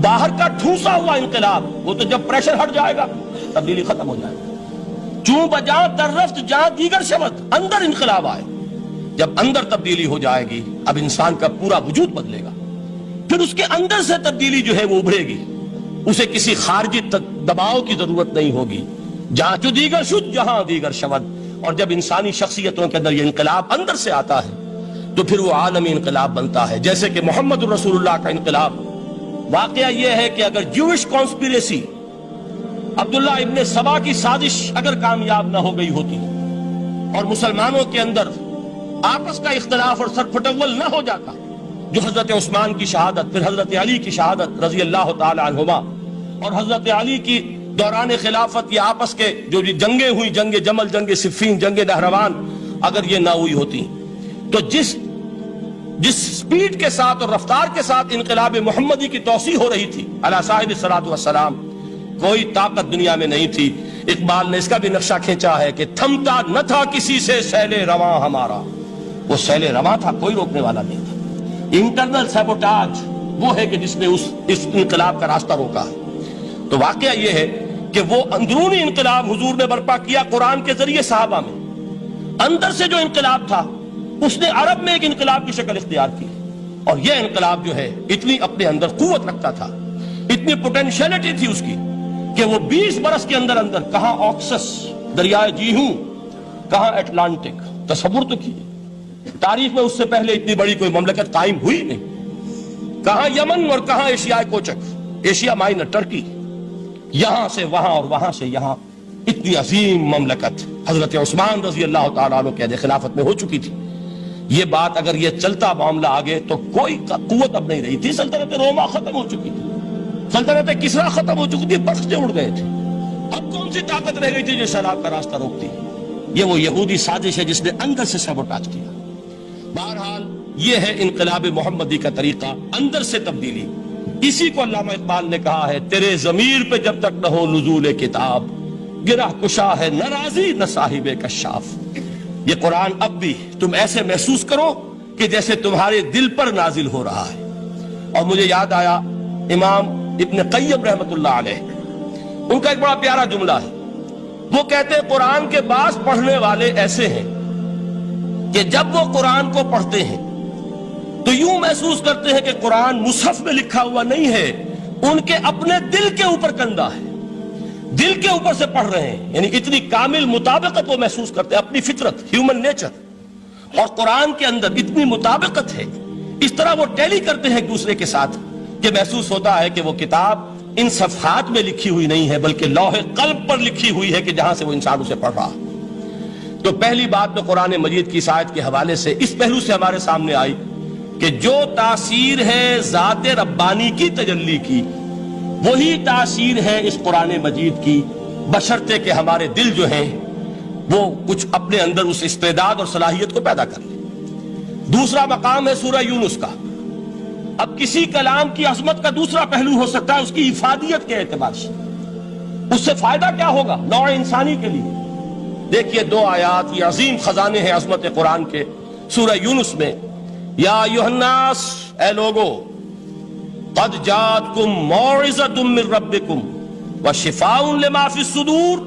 باہر کا ٹھوسا ہوا انقلاب، وہ تو جب پریشر ہٹ جائے گا تبدیلی ختم ہو جائے گا. چوں بجاں در رفت جہاں دیگر شود، اندر انقلاب آئے. جب اندر تبدیلی ہو جائے گی، اب انسان کا پورا وجود بدلے گا. پھر اس کے اندر سے تبدیلی جو ہے وہ ابھرے گی، اسے کسی خارجی دباؤ کی ضرورت نہیں ہوگی. جہاں چو دیگر شد جہاں دیگر شود. اور جب انسانی شخصیتوں کے اندر یہ انقلاب اندر سے آتا ہے تو پھر وہ عالمی انقلاب بنتا ہے. جیسے کہ محمد الرسول اللہ کا انقلاب. واقعہ یہ ہے کہ اگر جوش کانسپیریسی، عبداللہ ابن سبا کی سازش اگر کامیاب نہ ہو گئی ہوتی اور مسلمانوں کے اندر آپس کا اختلاف اور سرپھٹول نہ ہو جاتا، جو حضرت عثمان کی شہادت، پھر حضرت علی کی شہادت رضی اللہ تعالی عنہما، اور حضرت علی کی دوران خلافت یہ آپس کے جو جنگیں ہوئی، جنگ جمل، جنگ صفین، جنگ نہروان، اگر یہ نہ ہوئی ہوتی تو جس سپیڈ کے ساتھ اور رفتار کے ساتھ انقلاب محمدی کی توسیع ہو رہی تھی علی صاحب الصلاۃ والسلام، کوئی طاقت دنیا میں نہیں تھی. اقبال نے اس کا بھی نقشہ کھینچا ہے کہ تھمتا نہ تھا کسی سے سیل رواں ہمارا. وہ سیل رواں تھا، کوئی روکنے والا نہیں تھا. انٹرنل سیبوٹاج وہ ہے کہ جس نے اس انقلاب کا راستہ روکا ہے. تو واقعہ یہ ہے کہ وہ اندرونی انقلاب حضور نے برپا کیا قرآن کے ذریعے صحابہ میں. اندر سے جو انقلاب تھا اس نے عرب میں ایک انقلاب کی شکل اختیار کی. اور یہ انقلاب جو ہے اتنی اپنے اندر قوت رکھتا تھا، اتنی پوٹینشیلٹی تھی اس کی کہ وہ 20 برس کے اندر کہاں آکسس دریائے جیہوں، کہاں اٹلانٹک. تصور تو کیجیے، تاریخ میں اس سے پہلے اتنی بڑی کوئی مملکت قائم ہوئی نہیں. کہاں یمن اور کہاں ایشیا کوچک، ایشیا مائنر، ٹرکی، یہاں سے وہاں اور وہاں سے یہاں. اتنی عظیم مملکت حضرت عثمان رضی اللہ تعالیٰ عنہ کے خلافت میں ہو چکی تھی. یہ بات اگر یہ چلتا معاملہ آگے تو کوئی قوت اب نہیں رہی تھی. سلطنت روما ختم ہو چکی تھی, سلطنت کسرا ختم ہو چکی تھی, بخشتے اڑ گئے تھے. اب کون سی طاقت رہ گئی تھی جو شراب کا راستہ روکتی؟ یہ وہ یہودی سازش ہے جس نے اندر سے سبوٹاج کیا. بہرحال یہ ہے انقلاب محمدی کا طریقہ, اندر سے تبدیلی. اسی کو علامہ اقبال نے کہا ہے, تیرے ضمیر پہ جب تک نہ ہو نزول کتاب, گرہ کشا ہے نہ راضی نہ صاحب کشاف. یہ قرآن اب بھی تم ایسے محسوس کرو کہ جیسے تمہارے دل پر نازل ہو رہا ہے. اور مجھے یاد آیا امام ابن قیم رحمت اللہ علیہ, ان کا ایک بڑا پیارا جملہ ہے. وہ کہتے ہیں قرآن کے بعض پڑھنے والے ایسے ہیں کہ جب وہ قرآن کو پڑھتے ہیں تو یوں محسوس کرتے ہیں کہ قرآن مصحف میں لکھا ہوا نہیں ہے, ان کے اپنے دل کے اوپر کندہ ہے, دل کے اوپر سے پڑھ رہے ہیں. یعنی اتنی کامل مطابقت وہ محسوس کرتے ہیں, اپنی فطرت, ہیومن نیچر اور قرآن کے اندر اتنی مطابقت ہے. اس طرح وہ ٹیلی کرتے ہیں ایک دوسرے کے ساتھ کہ محسوس ہوتا ہے کہ وہ کتاب ان صفحات میں لکھی ہوئی نہیں ہے بلکہ لوح قلب پر لکھی ہوئی ہے کہ جہاں سے وہ انسان اسے پڑھ رہا. تو پہلی بات تو قرآن مجید کی آیت کے حوالے سے اس پہلو سے ہمارے سامنے آئی کہ جو تاثیر ہے ذات ربانی کی تجلی کی, وہی تاثیر ہے اس قرآن مجید کی, بشرطے کہ ہمارے دل جو ہیں وہ کچھ اپنے اندر اس استعداد اور صلاحیت کو پیدا کر لیں. دوسرا مقام ہے سورہ یونس کا. اب کسی کلام کی عظمت کا دوسرا پہلو ہو سکتا ہے اس کی افادیت کے اعتبار سے. اس سے فائدہ کیا ہوگا نوع انسانی کے لیے؟ دیکھیے دو آیات, یہ عظیم خزانے ہیں عظمت قرآن کے. سورہ یونس میں یا ایھا الناس, اے لوگو, قد جاءتکم موعظۃ من ربکم وشفاء لما فی الصدور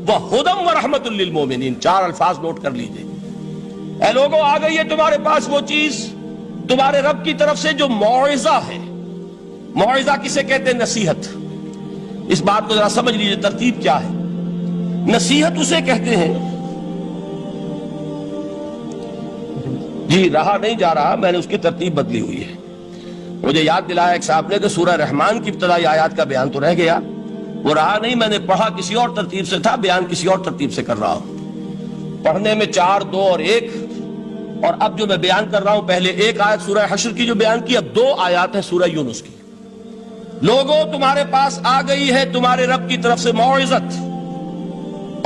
وہدی ورحمۃ للمؤمنین. 4 الفاظ نوٹ کر لیجئے. اے لوگو, آ گئی ہے تمہارے پاس وہ چیز تمہارے رب کی طرف سے جو موعظہ ہے. موعظہ کسے کہتے ہیں؟ نصیحت. اس بات کو ذرا سمجھ لیجئے ترتیب کیا ہے. نصیحت اسے کہتے ہیں, جی رہا نہیں جا رہا, میں نے اس کی ترتیب بدلی ہوئی ہے. مجھے یاد دلایا ایک صاحب نے کہ سورہ رحمان کی ابتدائی آیات کا بیان تو رہ گیا, وہ رہا نہیں, میں نے پڑھا کسی اور ترتیب سے تھا, بیان کسی اور ترتیب سے کر رہا ہوں. پڑھنے میں 4, 2 اور 1, اور اب جو میں بیان کر رہا ہوں پہلے 1 آیت سورہ حشر کی جو بیان کی, اب 2 آیات ہیں سورہ یونس کی. لوگوں, تمہارے پاس آ گئی ہے تمہارے رب کی طرف سے موعظت,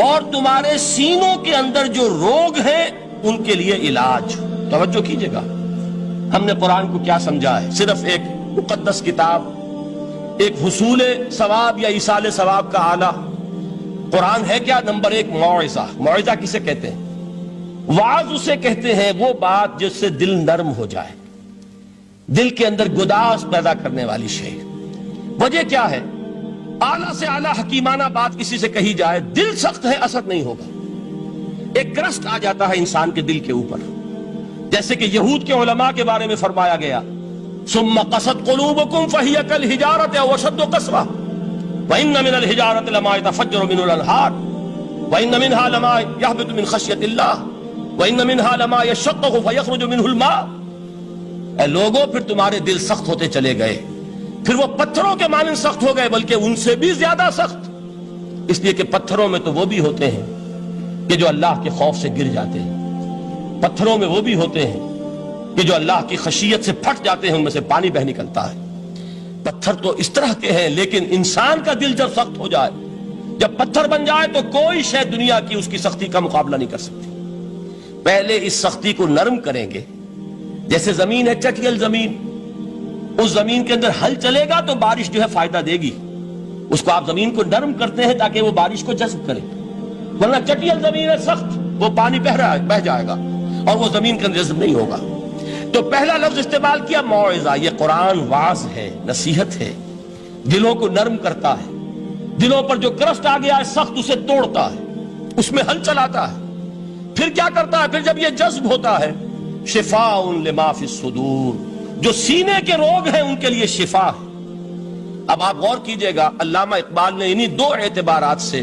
اور تمہارے سینوں کے اندر جو روگ ہیں ان کے لیے علاج. توجہ کیجئے گا, ہم نے قرآن کو کیا سمجھا ہے؟ صرف ایک مقدس کتاب, ایک حصول ثواب یا ایصال ثواب کا آلہ. قرآن ہے کیا؟ نمبر 1 موعظہ. موعظہ کسے کہتے ہیں؟ وعظ اسے کہتے ہیں وہ بات جس سے دل نرم ہو جائے, دل کے اندر گداز پیدا کرنے والی شے. وجہ کیا ہے؟ اعلیٰ سے اعلیٰ حکیمانہ بات کسی سے کہی جائے, دل سخت ہے, اثر نہیں ہوگا. ایک کرسٹ آ جاتا ہے انسان کے دل کے اوپر, جیسے کہ یہود کے علماء کے بارے میں فرمایا گیا ثم قست قلوبکم فہی کالحجارۃ او اشد قسوۃ وان من الحجارۃ لما يتفجر منه الانہار وان منها لما يهبط من خشیۃ اللہ وان منها لما يشقق فيخرج منه الماء. اے لوگوں, پھر تمہارے دل سخت ہوتے چلے گئے, پھر وہ پتھروں کے مانند سخت ہو گئے, بلکہ ان سے بھی زیادہ سخت, اس لیے کہ پتھروں میں تو وہ بھی ہوتے ہیں کہ جو اللہ کے خوف سے گر جاتے ہیں, پتھروں میں وہ بھی ہوتے ہیں کہ جو اللہ کی خشیت سے پھٹ جاتے ہیں, ان میں سے پانی بہ نکلتا ہے. پتھر تو اس طرح کے ہیں, لیکن انسان کا دل جب سخت ہو جائے, جب پتھر بن جائے, تو کوئی شے دنیا کی اس کی سختی کا مقابلہ نہیں کر سکتی. پہلے اس سختی کو نرم کریں گے, جیسے زمین ہے چٹیل زمین, اس زمین کے اندر ہل چلے گا تو بارش جو ہے فائدہ دے گی. اس کو آپ زمین کو نرم کرتے ہیں تاکہ وہ بارش کو جذب کرے, ورنہ چٹیل زمین ہے سخت, وہ پانی بہ جائے گا اور وہ زمین کے اندر جذب نہیں ہوگا. تو پہلا لفظ استعمال کیا موعظہ. یہ قرآن واعظ ہے, نصیحت ہے, دلوں کو نرم کرتا ہے. دلوں پر جو کرسٹ آ گیا ہے سخت, اسے توڑتا ہے, اس میں ہل چلاتا ہے. پھر کیا کرتا ہے؟ پھر جب یہ جذب ہوتا ہے, شفاء لما فی الصدور, جو سینے کے روگ ہیں ان کے لیے شفا ہے. اب آپ غور کیجئے گا, علامہ اقبال نے انہی 2 اعتبارات سے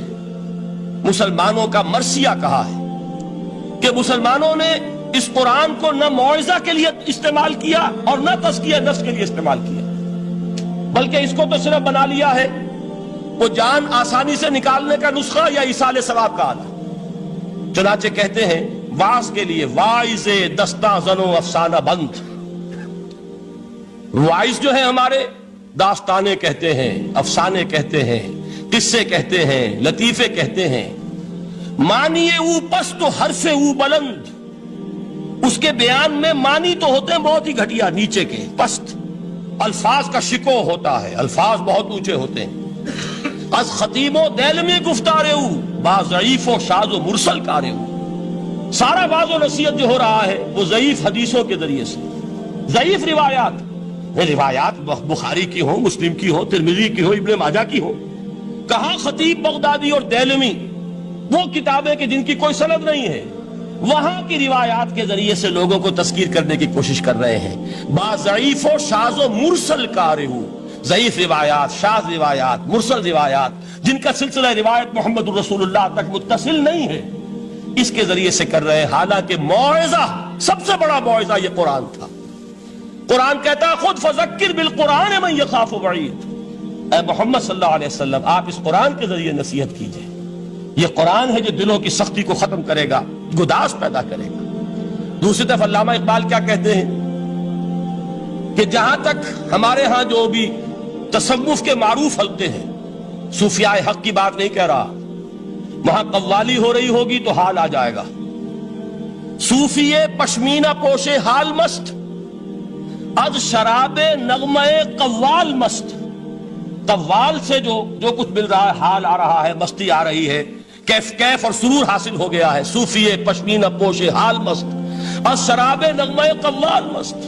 مسلمانوں کا مرثیہ کہا ہے کہ مسلمانوں نے اس قرآن کو نہ موعظہ کے لیے استعمال کیا اور نہ تزکیہ نفس کے لیے استعمال کیا, بلکہ اس کو تو صرف بنا لیا ہے وہ جان آسانی سے نکالنے کا نسخہ یا ایصال ثواب کا آلہ؟ چنانچہ کہتے ہیں واعظ کے لیے واعظ دستاں زنو افسانہ بند، واعظ جو ہے ہمارے داستانے کہتے ہیں، افسانے کہتے ہیں، قصے کہتے ہیں، لطیفے کہتے ہیں، معنی او پست و حرف او بلند، اس کے بیان میں معنی تو ہوتے ہیں بہت ہی گھٹیا نیچے کے پست، الفاظ کا شکو ہوتا ہے، الفاظ بہت اونچے ہوتے ہیں، از خطیب و دیلمی گفتارے او با ضعیف و شاذ و مرسل کارے او، سارا باز و نصیحت جو ہو رہا ہے وہ ضعیف حدیثوں کے ذریعے سے، ضعیف روایات بخاری کی ہو، مسلم کی ہو، ترمذی کی ہو، ابن ماجہ کی ہو، کہاں خطیب بغدادی اور دیلمی وہ کتابیں کہ جن کی کوئی سند نہیں ہے، وہاں کی روایات کے ذریعے سے لوگوں کو تذکیر کرنے کی کوشش کر رہے ہیں، با ضعیف و شاذ و مرسل کارے او، ضعیف روایات، شاذ روایات، مرسل روایات جن کا سلسلہ روایت محمد الرسول اللہ تک متصل نہیں ہے، اس کے ذریعے سے کر رہے ہیں، حالانکہ موعظہ سب سے بڑا موعظہ یہ قرآن تھا۔ قرآن کہتا ہے خود فذکر بالقرآن من یخاف وعید، اے محمد صلی اللہ علیہ وسلم آپ اس قرآن کے ذریعے نصیحت کیجئے، یہ قرآن ہے جو دلوں کی سختی کو ختم کرے گا، گداز پیدا کرے گا۔ دوسری طرف علامہ اقبال کیا کہتے ہیں کہ جہاں تک ہمارے ہاں جو بھی تصوف کے معروف حلقے ہیں، صوفیاء حق کی بات نہیں کہہ رہا، وہاں قوالی ہو رہی ہوگی تو حال آ جائے گا، صوفی پشمینہ پوشے حال مست، از شراب نغمہ قوال مست، قوال سے جو کچھ مل رہا ہے، حال آ رہا ہے، مستی آ رہی ہے، کیف اور سرور حاصل ہو گیا ہے، صوفی پشمینہ پوشے حال مست، از شراب نغمہ قوال مست۔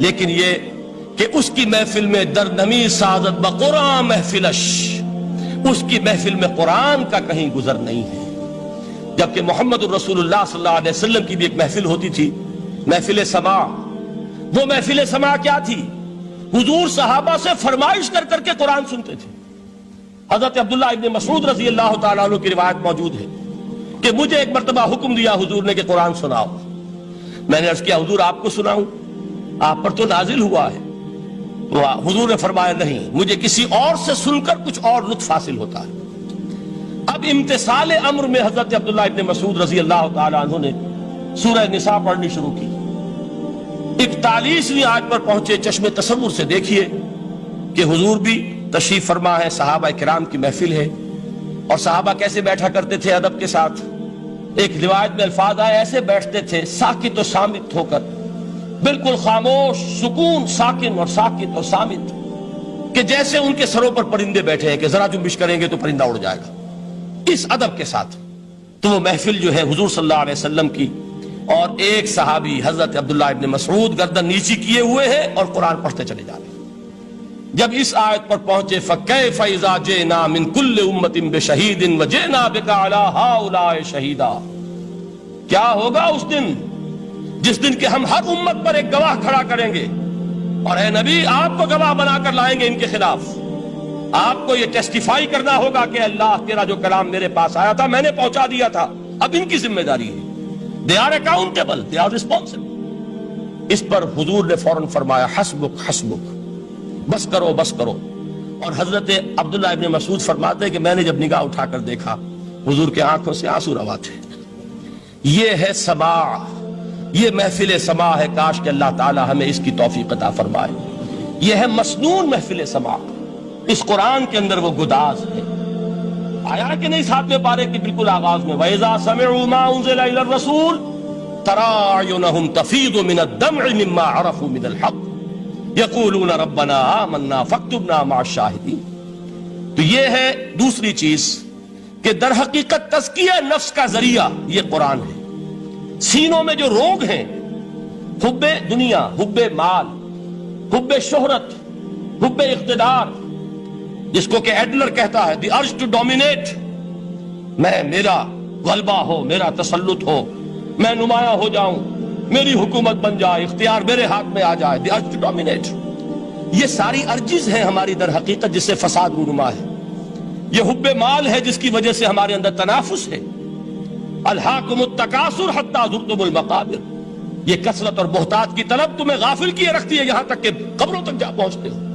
لیکن یہ کہ اس کی محفل میں درنمی سعادت بقرآن محفلش، اس کی محفل میں قرآن کا کہیں گزر نہیں ہے، جبکہ محمد الرسول اللہ صلی اللہ علیہ وسلم کی بھی ایک محفل ہوتی تھی، محفل سماع۔ وہ محفل سماع کیا تھی؟ حضور صحابہ سے فرمائش کر کر کے قرآن سنتے تھے۔ حضرت عبداللہ ابن مسعود رضی اللہ تعالیٰ عنہ کی روایت موجود ہے کہ مجھے ایک مرتبہ حکم دیا حضور نے کہ قرآن سناؤ، میں نے عرض کیا حضور آپ کو سناؤں، آپ پر تو نازل ہوا ہے، تو حضور نے فرمایا نہیں، مجھے کسی اور سے سن کر کچھ اور لطف حاصل ہوتا ہے۔ اب امتثال امر میں حضرت عبداللہ ابن مسعود رضی اللہ تعالیٰ عنہ نے سورہ نساء پڑھنی شروع کی، 41ویں آیت پر پہنچے۔ چشم تصور سے دیکھیے کہ حضور بھی تشریف فرما ہے، صحابہ کرام کی محفل ہے، اور صحابہ کیسے بیٹھا کرتے تھے ادب کے ساتھ۔ ایک روایت میں الفاظ آئے ایسے بیٹھتے تھے ساکت و صامت ہو کر، بالکل خاموش، سکون، ساکن اور ساکت اور صامت، کہ جیسے ان کے سروں پر پرندے بیٹھے ہیں کہ ذرا جنبش کریں گے تو پرندہ اڑ جائے گا، اس ادب کے ساتھ۔ تو وہ محفل جو ہے حضور صلی اللہ علیہ وسلم کی، اور ایک صحابی حضرت عبداللہ ابن مسعود گردن نیچی کیے ہوئے ہیں اور قرآن پڑھتے چلے جا رہے ہیں۔ جب اس آیت پر پہنچے فَكَيْفَ إِذَا جِئْنَا مِن كُلِّ أُمَّةٍ بِشَهِيدٍ وَجِئْنَا بِكَ عَلَى هَؤُلَاءِ شَهِيدًا، کیا ہوگا اس دن جس دن کہ ہم ہر امت پر ایک گواہ کھڑا کریں گے، اور اے نبی آپ کو گواہ بنا کر لائیں گے ان کے خلاف، آپ کو یہ ٹیسٹیفائی کرنا ہوگا کہ اللہ تیرا جو کلام میرے پاس آیا تھا میں نے پہنچا دیا تھا، اب ان کی ذمہ داری ہے، they are accountable, they are responsible۔ اس پر حضور نے فوراً فرمایا حسبک حسبک، بس کرو بس کرو۔ اور حضرت عبداللہ ابن مسعود فرماتے ہیں کہ میں نے جب نگاہ اٹھا کر دیکھا حضور کے آنکھوں سے آنسو روا تھے۔ یہ ہے سماع، یہ محفل سماع ہے، کاش کہ اللہ تعالی ہمیں اس کی توفیق عطا فرمائے۔ یہ ہے مسنون محفل سماع، اس قرآن کے اندر وہ گداز ہے۔ آیا کہ نہیں 7ویں پارے کی بالکل آغاز میں وَإِذَا سَمِعُوا مَا أُنزِلَ إِلَى الرَّسُولِ تَرَىٰ أَعْيُنَهُمْ تَفِيضُ مِنَ الدَّمْعِ مِمَّا عَرَفُوا مِنَ الْحَقِّ يَقُولُونَ رَبَّنَا آمَنَّا فَاكْتُبْنَا مَعَ الشَّاهِدِينَ۔ تو یہ ہے دوسری چیز کہ در حقیقت تزکیہ نفس کا ذریعہ یہ قرآن ہے۔ سینوں میں جو روگ ہیں، حب دنیا، حب مال، حب شہرت، حب اقتدار، جس کو کہ ایڈلر کہتا ہے دی ارج ٹو ڈومینیٹ، میرا غلبہ ہو، میرا تسلط ہو، میں نمایاں ہو جاؤں، میری حکومت بن جائے، اختیار میرے ہاتھ میں آ جائے، دی ارج ٹو ڈومینیٹ، یہ ساری ارجز ہیں ہماری در حقیقت جس سے فساد رونما ہے۔ یہ حب مال ہے جس کی وجہ سے ہمارے اندر تنافس ہے۔ الہاکم التکاثر حتی زرتم المقابر، یہ کثرت اور بہتات کی طلب تمہیں غافل کیے رکھتی ہے یہاں تک کہ قبروں تک جا پہنچتے ہو،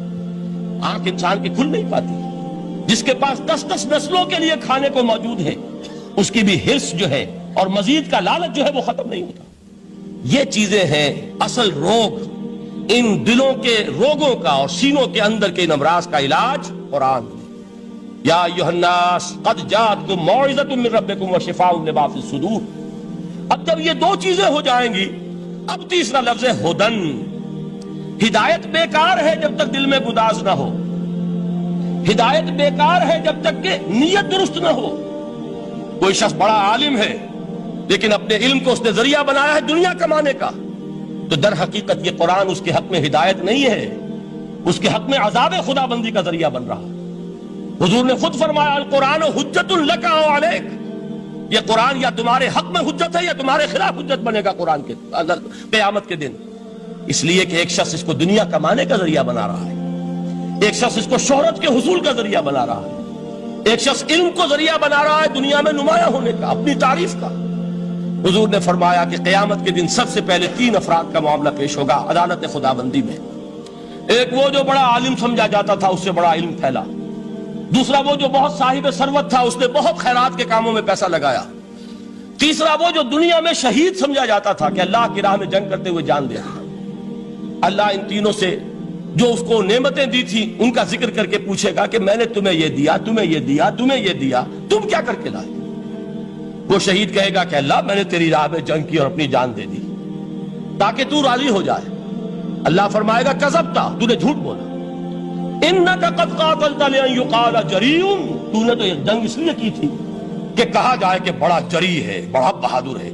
آنکھ انسان کی کھل نہیں پاتی۔ جس کے پاس 10 نسلوں کے لیے کھانے کو موجود ہے، اس کی بھی حرص جو ہے اور مزید کا لالچ جو ہے وہ ختم نہیں ہوتا۔ یہ چیزیں ہیں اصل روگ، ان دلوں کے روگوں کا اور سینوں کے اندر کے ان امراض کا علاج قرآن۔ یا ایھا الناس قد جاءتکم موعظۃ من ربکم وشفاء لما فی الصدور۔ اب جب یہ دو چیزیں ہو جائیں گی، اب تیسرا لفظ ہے ہدن۔ ہدایت بیکار ہے جب تک دل میں گداز نہ ہو، ہدایت بیکار ہے جب تک کہ نیت درست نہ ہو۔ کوئی شخص بڑا عالم ہے لیکن اپنے علم کو اس نے ذریعہ بنایا ہے دنیا کمانے کا، تو در حقیقت یہ قرآن اس کے حق میں ہدایت نہیں ہے، اس کے حق میں عذاب خدا بندی کا ذریعہ بن رہا ہے۔ حضور نے خود فرمایا القرآن حجت لک او علیک، یہ قرآن یا تمہارے حق میں حجت ہے یا تمہارے خلاف حجت بنے گا قرآن کے قیامت کے دن۔ اس لیے کہ ایک شخص اس کو دنیا کمانے کا ذریعہ بنا رہا ہے، ایک شخص اس کو شہرت کے حصول کا ذریعہ بنا رہا ہے، ایک شخص علم کو ذریعہ بنا رہا ہے دنیا میں نمایاں ہونے کا، اپنی تعریف کا۔ حضور نے فرمایا کہ قیامت کے دن سب سے پہلے 3 افراد کا معاملہ پیش ہوگا عدالت خدا بندی میں۔ ایک وہ جو بڑا عالم سمجھا جاتا تھا، اس سے بڑا علم پھیلا۔ دوسرا وہ جو بہت صاحب ثروت تھا، اس نے بہت خیرات کے کاموں میں پیسہ لگایا۔ تیسرا وہ جو دنیا میں شہید سمجھا جاتا تھا کہ اللہ کی راہ میں جنگ کرتے ہوئے جان دیا۔ اللہ ان تینوں سے جو اس کو نعمتیں دی تھی ان کا ذکر کر کے پوچھے گا کہ میں نے تمہیں یہ دیا، تمہیں یہ دیا، تمہیں یہ دیا، تم کیا کر کے لائے؟ وہ شہید کہے گا کہ اللہ میں نے تیری راہ میں جنگ کی اور اپنی جان دے دی تاکہ تو راضی ہو جائے۔ اللہ فرمائے گا کذبتا، تو نے جھوٹ بولا، انک قد قاتلت لئن یقال جریء، تو نے تو یہ جنگ اس لیے کی تھی کہ کہا جائے کہ بڑا جری ہے، بڑا بہادر ہے۔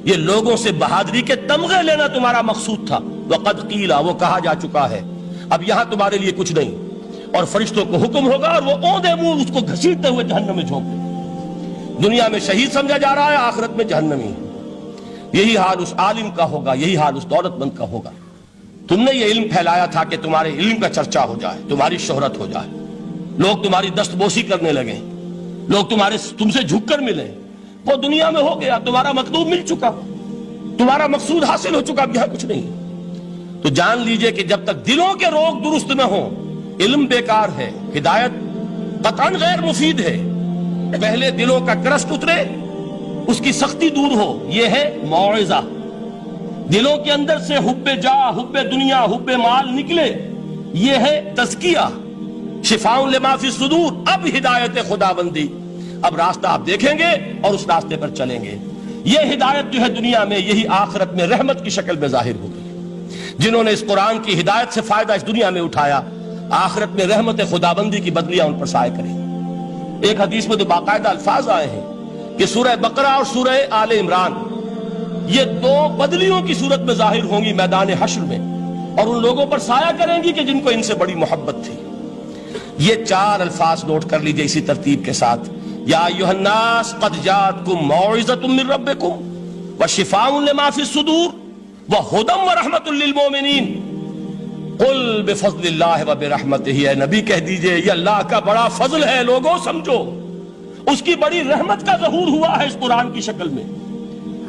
یہ لوگوں سے بہادری کے تمغے لینا تمہارا مقصود تھا۔ وقد قیل، وہ کہا جا چکا ہے، اب یہاں تمہارے لیے کچھ نہیں۔ اور فرشتوں کو حکم ہوگا اور وہ اوندے منہ اس کو گھسیٹتے ہوئے جہنم میں جھونک دیں۔ دنیا میں شہید سمجھا جا رہا ہے، آخرت میں جہنمی ہے۔ یہی حال اس عالم کا ہوگا، یہی حال اس دولت مند کا ہوگا۔ تم نے یہ علم پھیلایا تھا کہ تمہارے علم کا چرچا ہو جائے، تمہاری شہرت ہو جائے، لوگ تمہاری دستبوسی کرنے لگیں، لوگ تم سے جھک کر ملیں۔ وہ دنیا میں ہو گیا، تمہارا مطلوب مل چکا، تمہارا مقصود حاصل ہو چکا، اب یہاں کچھ نہیں۔ تو جان لیجئے کہ جب تک دلوں کے روگ درست نہ ہوں، علم بیکار ہے، ہدایت قطعاً غیر مفید ہے۔ پہلے دلوں کا کرشٹ اترے، اس کی سختی دور ہو، یہ ہے موعظہ۔ دلوں کے اندر سے حب جاہ، حب دنیا، حب مال نکلے، یہ ہے تزکیہ۔ شفاء لما فی الصدور، اب ہدایت خدا بندی، اب راستہ آپ دیکھیں گے اور اس راستے پر چلیں گے۔ یہ ہدایت جو ہے دنیا میں، یہی آخرت میں رحمت کی شکل میں ظاہر ہوگی۔ جنہوں نے اس قرآن کی ہدایت سے فائدہ اس دنیا میں اٹھایا، آخرت میں رحمت خدا بندی کی بدلیاں ان پر سائے کریں۔ ایک حدیث میں تو باقاعدہ الفاظ آئے ہیں کہ سورہ بقرہ اور سورہ آل عمران یہ 2 بدلیوں کی صورت میں ظاہر ہوں گی میدان حشر میں، اور ان لوگوں پر سایہ کریں گی کہ جن کو ان سے بڑی محبت تھی۔ یہ 4 الفاظ نوٹ کر لیجئے اسی ترتیب کے ساتھ۔ یا ایھا الناس قد جاءتکم موعظۃ من ربکم وشفاء لما فی الصدور وہدی ورحمۃ للمؤمنین۔ قل بفضل اللہ وبرحمتہ، اے نبی کہہ دیجئے یہ اللہ کا بڑا فضل ہے، لوگوں سمجھو، اس کی بڑی رحمت کا ظہور ہوا ہے اس قرآن کی شکل میں۔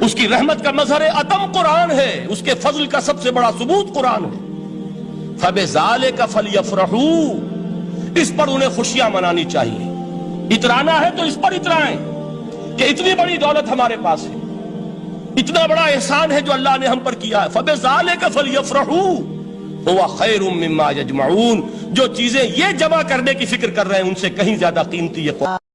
اس کی رحمت کا مظہر عدم قرآن ہے، اس کے فضل کا سب سے بڑا ثبوت قرآن ہے۔ فبذالک فلیفرحوا، اس پر انہیں خوشیاں منانی چاہیے۔ اترانا ہے تو اس پر اترائیں کہ اتنی بڑی دولت ہمارے پاس ہے، اتنا بڑا احسان ہے جو اللہ نے ہم پر کیا ہے۔ فبذالک فلیفرحوا هو خیر مما یجمعون، جو چیزیں یہ جمع کرنے کی فکر کر رہے ہیں ان سے کہیں زیادہ قیمتی یہ